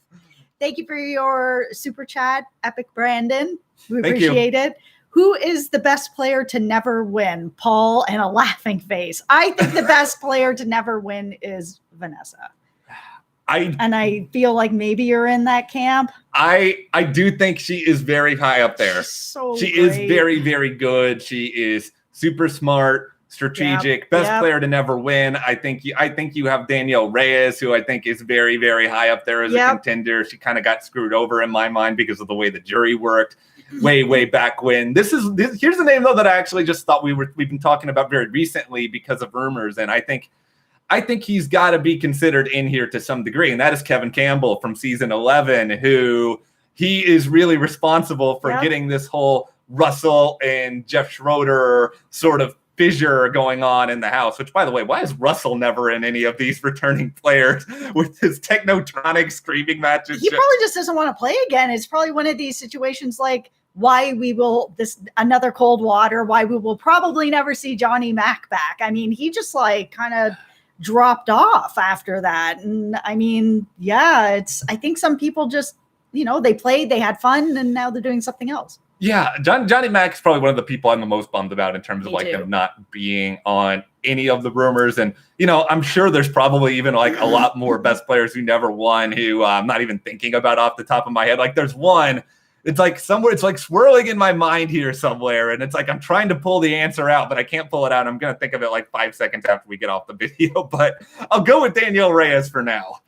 Thank you for your super chat, Epic Brandon. We appreciate it. Who is the best player to never win? Paul and a laughing face. I think the best player to never win is Vanessa. I feel like maybe you're in that camp. I do think she is very high up there. She is very, very good. She is super smart, strategic, best player to never win. I think you have Danielle Reyes, who I think is very, very high up there as a contender. She kind of got screwed over in my mind because of the way the jury worked way back when. Here's a name though that I actually just thought we've been talking about very recently because of rumors, and I think he's got to be considered in here to some degree, and that is Kevin Campbell from season 11, who he is really responsible for getting this whole Russell and Jeff Schroeder sort of fissure going on in the house, which, by the way, why is Russell never in any of these returning players with his technotronic screaming matches? He probably just doesn't want to play again. It's probably one of these situations like another cold water, why we will probably never see Johnny Mac back. I mean, he just like kind of dropped off after that. And I mean, I think some people just, they played, they had fun, and now they're doing something else. Yeah, Johnny Mac's probably one of the people I'm the most bummed about in terms of them not being on any of the rumors. And, I'm sure there's probably even like a lot more best players who never won who I'm not even thinking about off the top of my head. Like there's one, it's like somewhere, it's like swirling in my mind here somewhere. And it's like I'm trying to pull the answer out, but I can't pull it out. I'm going to think of it like 5 seconds after we get off the video. But I'll go with Danielle Reyes for now.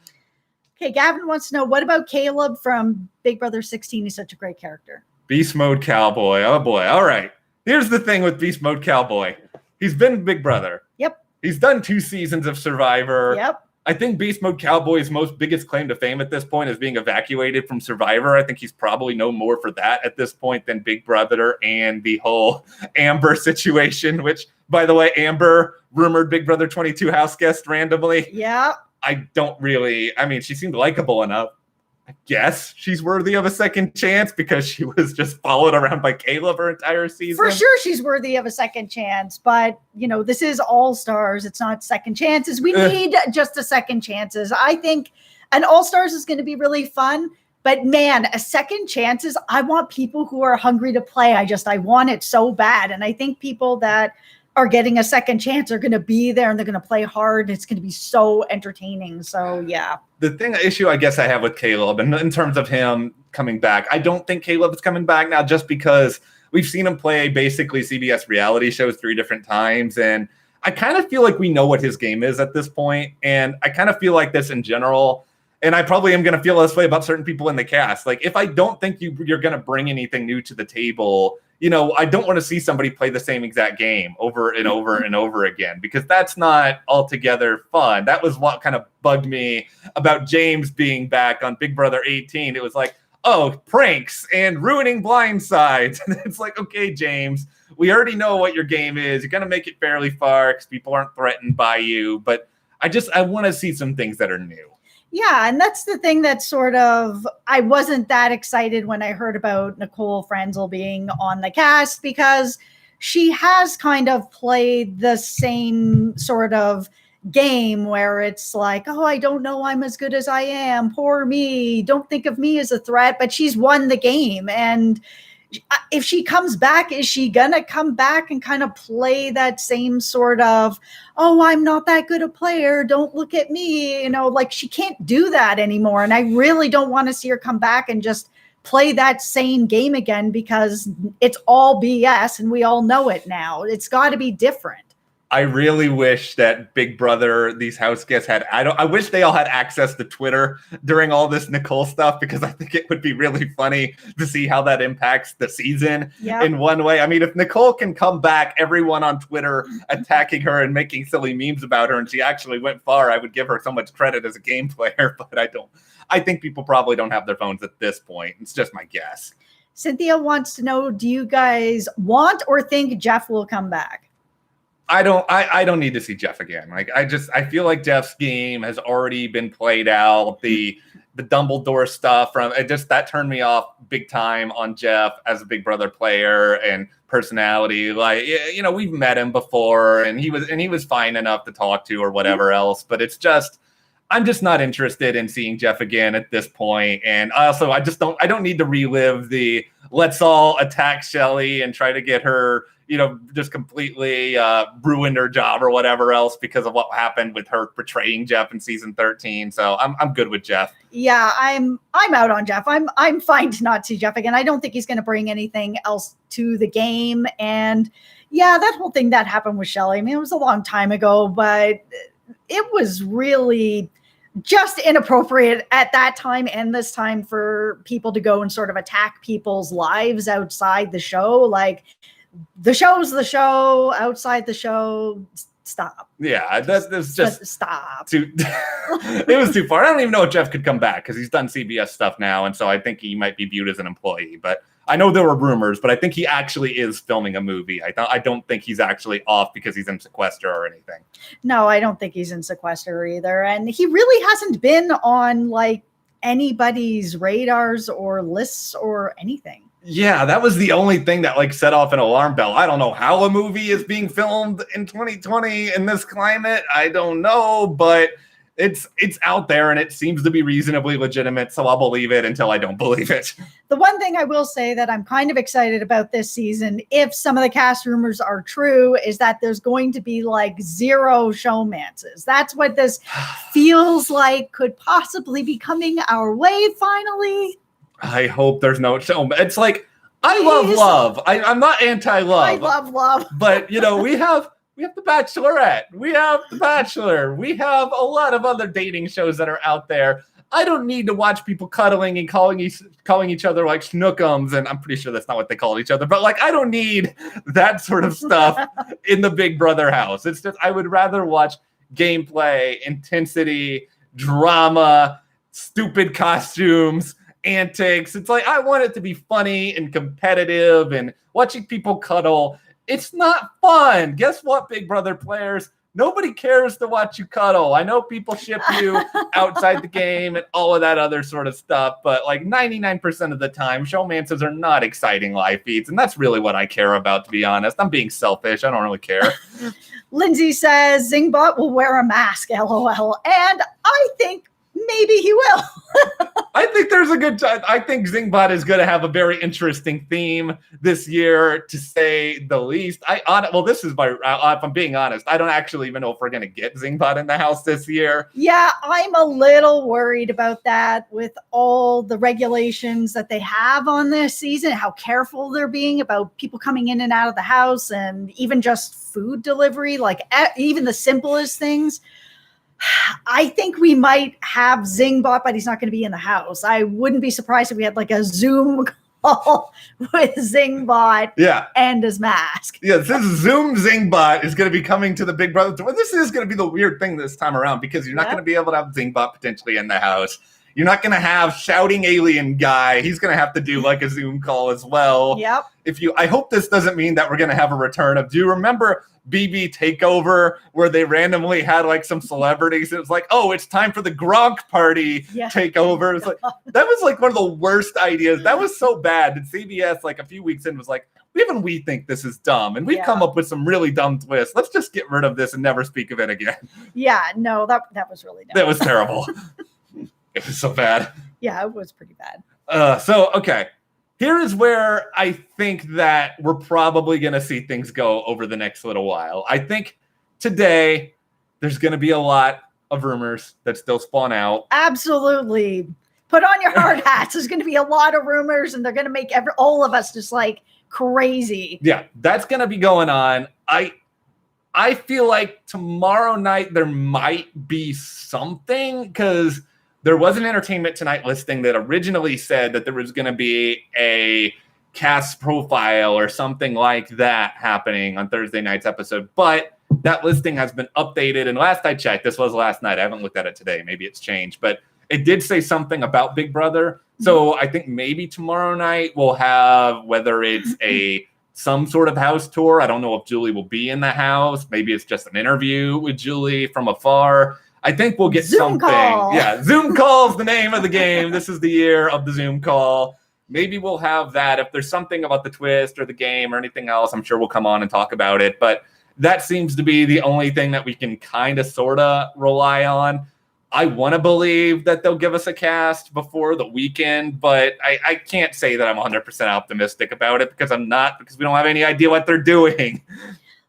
Okay, Gavin wants to know, what about Caleb from Big Brother 16? He's such a great character. Beast Mode Cowboy. Oh, boy. All right. Here's the thing with Beast Mode Cowboy. He's been Big Brother. Yep. He's done 2 seasons of Survivor. Yep. I think Beast Mode Cowboy's biggest claim to fame at this point is being evacuated from Survivor. I think he's probably no more for that at this point than Big Brother and the whole Amber situation, which, by the way, Amber, rumored Big Brother 22 house guest randomly. Yeah. She seemed likable enough. I guess she's worthy of a second chance because she was just followed around by Caleb her entire season. For sure she's worthy of a second chance, but, this is All-Stars. It's not second chances. We need just a second chances. I think an All-Stars is going to be really fun, but man, a second chances, I want people who are hungry to play. I want it so bad. And I think people that are getting a second chance are going to be there and they're going to play hard. It's going to be so entertaining. So, yeah. The issue I guess I have with Caleb, and in terms of him coming back, I don't think Caleb is coming back now just because we've seen him play basically CBS reality shows 3 different times. And I kind of feel like we know what his game is at this point. And I kind of feel like this in general. And I probably am going to feel this way about certain people in the cast. Like if I don't think you're going to bring anything new to the table, I don't want to see somebody play the same exact game over and over and over again, because that's not altogether fun. That was what kind of bugged me about James being back on Big Brother 18. It was like, oh, pranks and ruining blind sides. And it's like, okay, James, we already know what your game is. You're going to make it fairly far because people aren't threatened by you. But I want to see some things that are new. Yeah, and that's the thing that sort of, I wasn't that excited when I heard about Nicole Franzel being on the cast, because she has kind of played the same sort of game where it's like, oh, I don't know, I'm as good as I am, poor me, don't think of me as a threat, but she's won the game. And if she comes back, is she gonna come back and kind of play that same sort of, oh, I'm not that good a player, don't look at me, like she can't do that anymore. And I really don't want to see her come back and just play that same game again, because it's all BS and we all know it now. It's got to be different. I really wish that Big Brother, these house guests I wish they all had access to Twitter during all this Nicole stuff, because I think it would be really funny to see how that impacts the season in one way. I mean, if Nicole can come back, everyone on Twitter attacking her and making silly memes about her, and she actually went far, I would give her so much credit as a game player, but I don't. I think people probably don't have their phones at this point. It's just my guess. Cynthia wants to know, do you guys want or think Jeff will come back? I don't need to see Jeff again. Like I feel like Jeff's game has already been played out. The Dumbledore stuff that turned me off big time on Jeff as a Big Brother player and personality. Like, we've met him before and he was fine enough to talk to or whatever else, but I'm just not interested in seeing Jeff again at this point. And also I don't need to relive the let's all attack Shelly and try to get her, just completely ruined her job or whatever else because of what happened with her betraying Jeff in season 13. So I'm good with Jeff. Yeah, I'm out on Jeff. I'm fine to not see Jeff again. I don't think he's going to bring anything else to the game. And Yeah, that whole thing that happened with Shelley, I mean, it was a long time ago, but it was really just inappropriate at that time and this time for people to go and sort of attack people's lives outside the show. Like, the show's the show, outside the show, stop. Yeah, that's just stop. It was too far. I don't even know if Jeff could come back because he's done CBS stuff now, and so I think he might be viewed as an employee. But I know there were rumors, but I think he actually is filming a movie. I don't think he's actually off because he's in sequester or anything. No, I don't think he's in sequester either, and he really hasn't been on like anybody's radars or lists or anything. Yeah, that was the only thing that like set off an alarm bell. I don't know how a movie is being filmed in 2020 in this climate. I don't know, but it's out there and it seems to be reasonably legitimate, so I'll believe it until I don't believe it. The one thing I will say that I'm kind of excited about this season, if some of the cast rumors are true, is that there's going to be like 0 showmances. That's what this feels like could possibly be coming our way finally. I hope there's no show. It's like, I love love. I'm not anti-love. I love love. But, you know, we have The Bachelorette. We have The Bachelor. We have a lot of other dating shows that are out there. I don't need to watch people cuddling and calling each other like schnookums, and I'm pretty sure that's not what they called each other. But, like, I don't need that sort of stuff in the Big Brother house. It's just, I would rather watch gameplay, intensity, drama, stupid costumes, antics. It's like, I want it to be funny and competitive, and watching people cuddle, it's not fun. Guess what, Big Brother players? Nobody cares to watch you cuddle. I know people ship you outside the game and all of that other sort of stuff, but like 99% of the time, showmances are not exciting live feeds, and that's really what I care about, to be honest. I'm being selfish. I don't really care. Lindsay says Zingbot will wear a mask, LOL, and I think maybe he will. I think there's a good time. I think Zingbot is going to have a very interesting theme this year, to say the least. This is if I'm being honest, I don't actually even know if we're going to get Zingbot in the house this year. Yeah, I'm a little worried about that with all the regulations that they have on this season, how careful they're being about people coming in and out of the house, and even just food delivery, like even the simplest things. I think we might have Zingbot, but he's not going to be in the house. I wouldn't be surprised if we had like a Zoom call with Zingbot and his mask. Yeah, this Zoom Zingbot is going to be coming to the Big Brother. This is going to be the weird thing this time around, because you're not going to be able to have Zingbot potentially in the house. You're not going to have shouting alien guy. He's going to have to do like a Zoom call as well. Yep. I hope this doesn't mean that we're going to have a return of, do you remember BB Takeover, where they randomly had like some celebrities? It was like, oh, it's time for the Gronk party takeover. It's like, that was like one of the worst ideas. That was so bad that CBS like a few weeks in was like, even we think this is dumb, and we've come up with some really dumb twists. Let's just get rid of this and never speak of it again. Yeah, no, that was really dumb. That was terrible. It was so bad. Yeah, it was pretty bad. Okay. Here is where I think that we're probably going to see things go over the next little while. I think today there's going to be a lot of rumors that still spawn out. Absolutely. Put on your hard hats. There's going to be a lot of rumors, and they're going to make all of us just like crazy. Yeah, that's going to be going on. I feel like tomorrow night there might be something, because there was an Entertainment Tonight listing that originally said that there was going to be a cast profile or something like that happening on Thursday night's episode. But that listing has been updated. And last I checked, this was last night. I haven't looked at it today. Maybe it's changed. But it did say something about Big Brother. So I think maybe tomorrow night we'll have, whether it's some sort of house tour. I don't know if Julie will be in the house. Maybe it's just an interview with Julie from afar. I think we'll get Zoom something. Call. Yeah, Zoom call is the name of the game. This is the year of the Zoom call. Maybe we'll have that. If there's something about the twist or the game or anything else, I'm sure we'll come on and talk about it. But that seems to be the only thing that we can kind of sort of rely on. I want to believe that they'll give us a cast before the weekend, but I can't say that I'm 100% optimistic about it, because I'm not, because we don't have any idea what they're doing.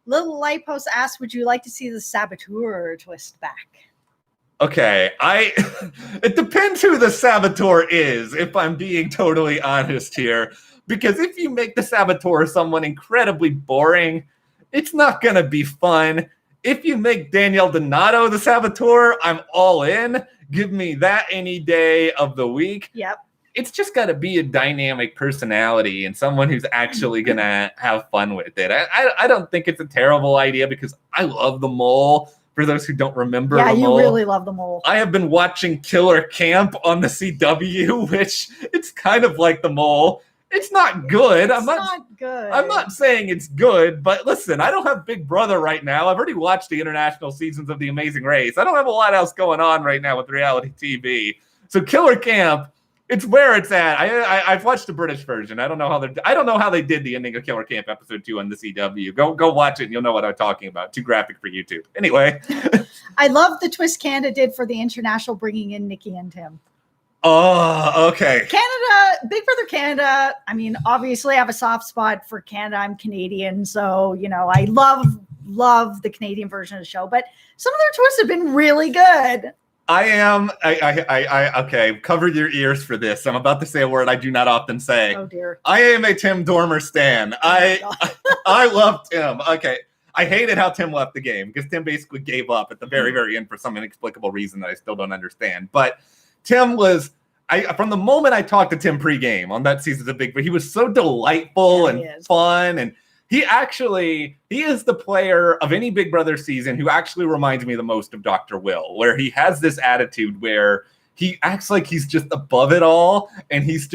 Little Light Post asks, would you like to see the Saboteur twist back? Okay, it depends who the Saboteur is, if I'm being totally honest here. Because if you make the Saboteur someone incredibly boring, It's not going to be fun. If you make Danielle Donato the saboteur, I'm all in. Give me that any day of the week. Yep. It's just got to be a dynamic personality and someone who's actually going to have fun with it. I don't think it's a terrible idea because I love the mole. For those who don't remember, yeah, the you mole, really love the mole. I have been watching Killer Camp on the CW, which it's kind of like the mole. It's not good. It's not good. I'm not saying it's good, but listen, I don't have Big Brother right now. I've already watched the international seasons of The Amazing Race. I don't have a lot else going on right now with reality TV. So Killer Camp, it's where it's at. I've watched the British version. I don't know how they did the ending of Killer Camp episode 2 on the CW. Go watch it and you'll know what I'm talking about. Too graphic for YouTube. Anyway. I love the twist Canada did for the international, bringing in Nikki and Tim. Oh, okay. Canada, Big Brother Canada. I mean, obviously I have a soft spot for Canada. I'm Canadian. So, I love the Canadian version of the show, but some of their twists have been really good. Okay, cover your ears for this. I'm about to say a word I do not often say. Oh dear. I am a Tim Dormer stan. I love Tim. Okay. I hated how Tim left the game because Tim basically gave up at the very, very end for some inexplicable reason that I still don't understand. But Tim was, from the moment I talked to Tim pregame on that season of Big Brother, he was so delightful and fun. And he is the player of any Big Brother season who actually reminds me the most of Dr. Will, where he has this attitude where he acts like he's just above it all. And he's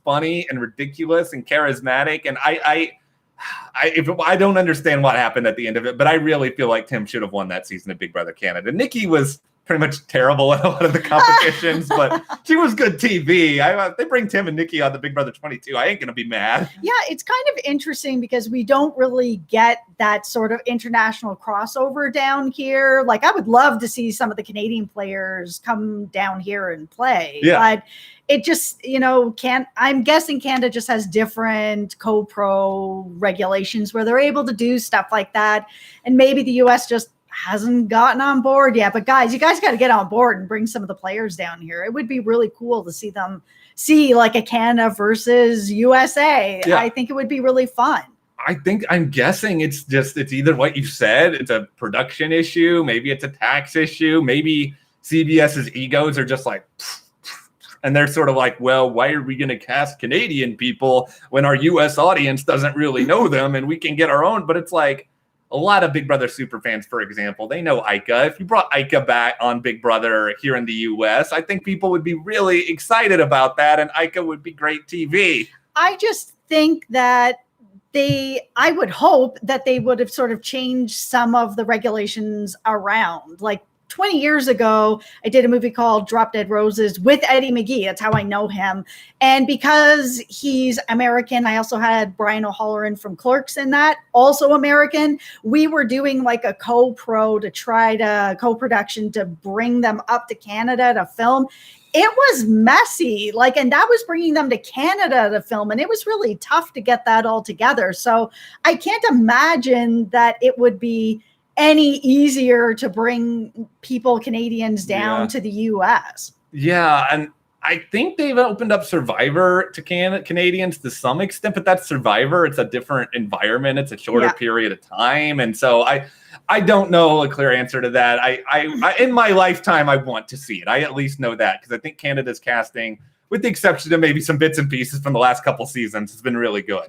funny and ridiculous and charismatic. And I don't understand what happened at the end of it, but I really feel like Tim should have won that season of Big Brother Canada. Nikki was pretty much terrible at a lot of the competitions, but she was good TV. They bring Tim and Nikki on the Big Brother 22. I ain't going to be mad. Yeah, it's kind of interesting because we don't really get that sort of international crossover down here. Like, I would love to see some of the Canadian players come down here and play, but it just, I'm guessing Canada just has different co-pro regulations where they're able to do stuff like that. And maybe the US just hasn't gotten on board yet. But guys, you guys got to get on board and bring some of the players down here. It would be really cool to see like a Canada versus USA. Yeah. I think it would be really fun. I'm guessing it's either what you said, it's a production issue, maybe it's a tax issue, maybe CBS's egos are just like, and they're sort of like, well, why are we going to cast Canadian people when our US audience doesn't really know them and we can get our own? But it's like, a lot of Big Brother superfans, for example, they know Ika. If you brought Ika back on Big Brother here in the US, I think people would be really excited about that, and Ika would be great TV. I just think that I would hope that they would have sort of changed some of the regulations around. Like 20 years ago, I did a movie called Drop Dead Roses with Eddie McGee. That's how I know him. And because he's American, I also had Brian O'Halloran from Clerks in that, also American. We were doing like a co-production to bring them up to Canada to film. It was messy, and that was bringing them to Canada to film, and it was really tough to get that all together. So I can't imagine that it would be any easier to bring Canadians down to the US. Yeah, and I think they've opened up Survivor to Canadians to some extent, but that's Survivor. It's a different environment. It's a shorter period of time. And so I don't know a clear answer to that. I in my lifetime, I want to see it. I at least know that because I think Canada's casting, with the exception of maybe some bits and pieces from the last couple seasons, has been really good.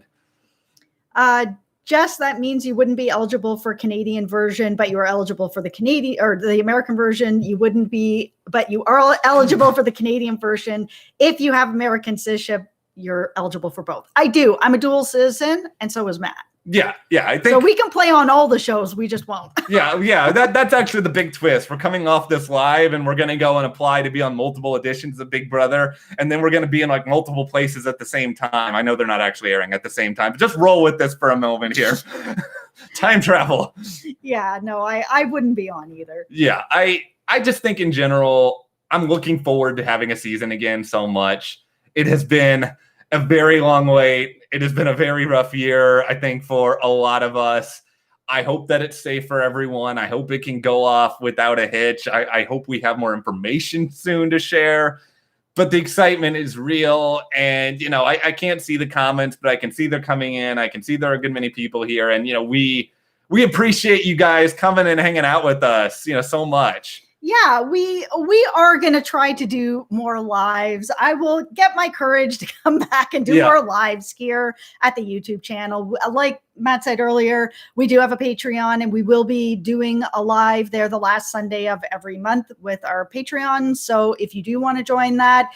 Jess, that means you wouldn't be eligible for Canadian version, but you are eligible for the Canadian or the American version. You wouldn't be, but you are eligible for the Canadian version. If you have American citizenship, you're eligible for both. I do. I'm a dual citizen, and so is Matt. Yeah. I think so. We can play on all the shows. We just won't. Yeah. That's actually the big twist. We're coming off this live, and we're going to go and apply to be on multiple editions of Big Brother, and then we're going to be in like multiple places at the same time. I know they're not actually airing at the same time, but just roll with this for a moment here. Time travel. Yeah. No, I wouldn't be on either. Yeah. I just think in general, I'm looking forward to having a season again so much. It has been a very long wait. It has been a very rough year, I think, for a lot of us. I hope that it's safe for everyone. I hope it can go off without a hitch. I hope we have more information soon to share. but the excitement is real. And, you know, I can't see the comments, but I can see they're coming in. I can see there are a good many people here. And, you know, we appreciate you guys coming and hanging out with us, you know, so much. Yeah, we are going to try to do more lives. I will get my courage to come back and do more lives here at the YouTube channel. Like Matt said earlier, we do have a Patreon, and we will be doing a live there the last Sunday of every month with our Patreon. So if you do want to join that,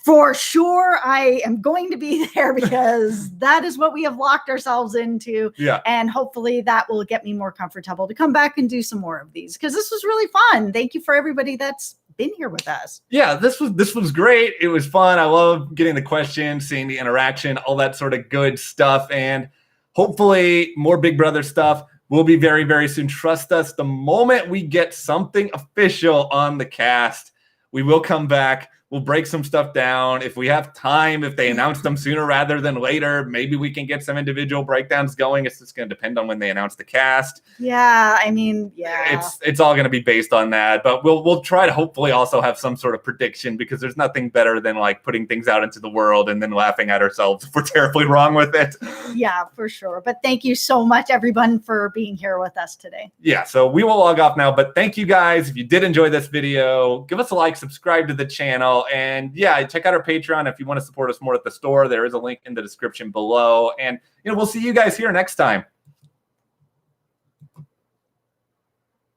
for sure, I am going to be there, because that is what we have locked ourselves into. Yeah. And hopefully that will get me more comfortable to come back and do some more of these, because this was really fun. Thank you for everybody that's been here with us. Yeah, this was great. It was fun. I love getting the questions, seeing the interaction, all that sort of good stuff. And hopefully more Big Brother stuff will be very, very soon. Trust us, the moment we get something official on the cast, we will come back. We'll break some stuff down. If we have time, if they announce them sooner rather than later, maybe we can get some individual breakdowns going. It's just going to depend on when they announce the cast. Yeah, I mean, yeah. It's all going to be based on that. But we'll try to hopefully also have some sort of prediction, because there's nothing better than like putting things out into the world and then laughing at ourselves if we're terribly wrong with it. Yeah, for sure. But thank you so much, everyone, for being here with us today. Yeah, so we will log off now. But thank you guys. If you did enjoy this video, give us a like, subscribe to the channel. And yeah, check out our Patreon if you want to support us more at the store. There is a link in the description below. And, you know, we'll see you guys here next time.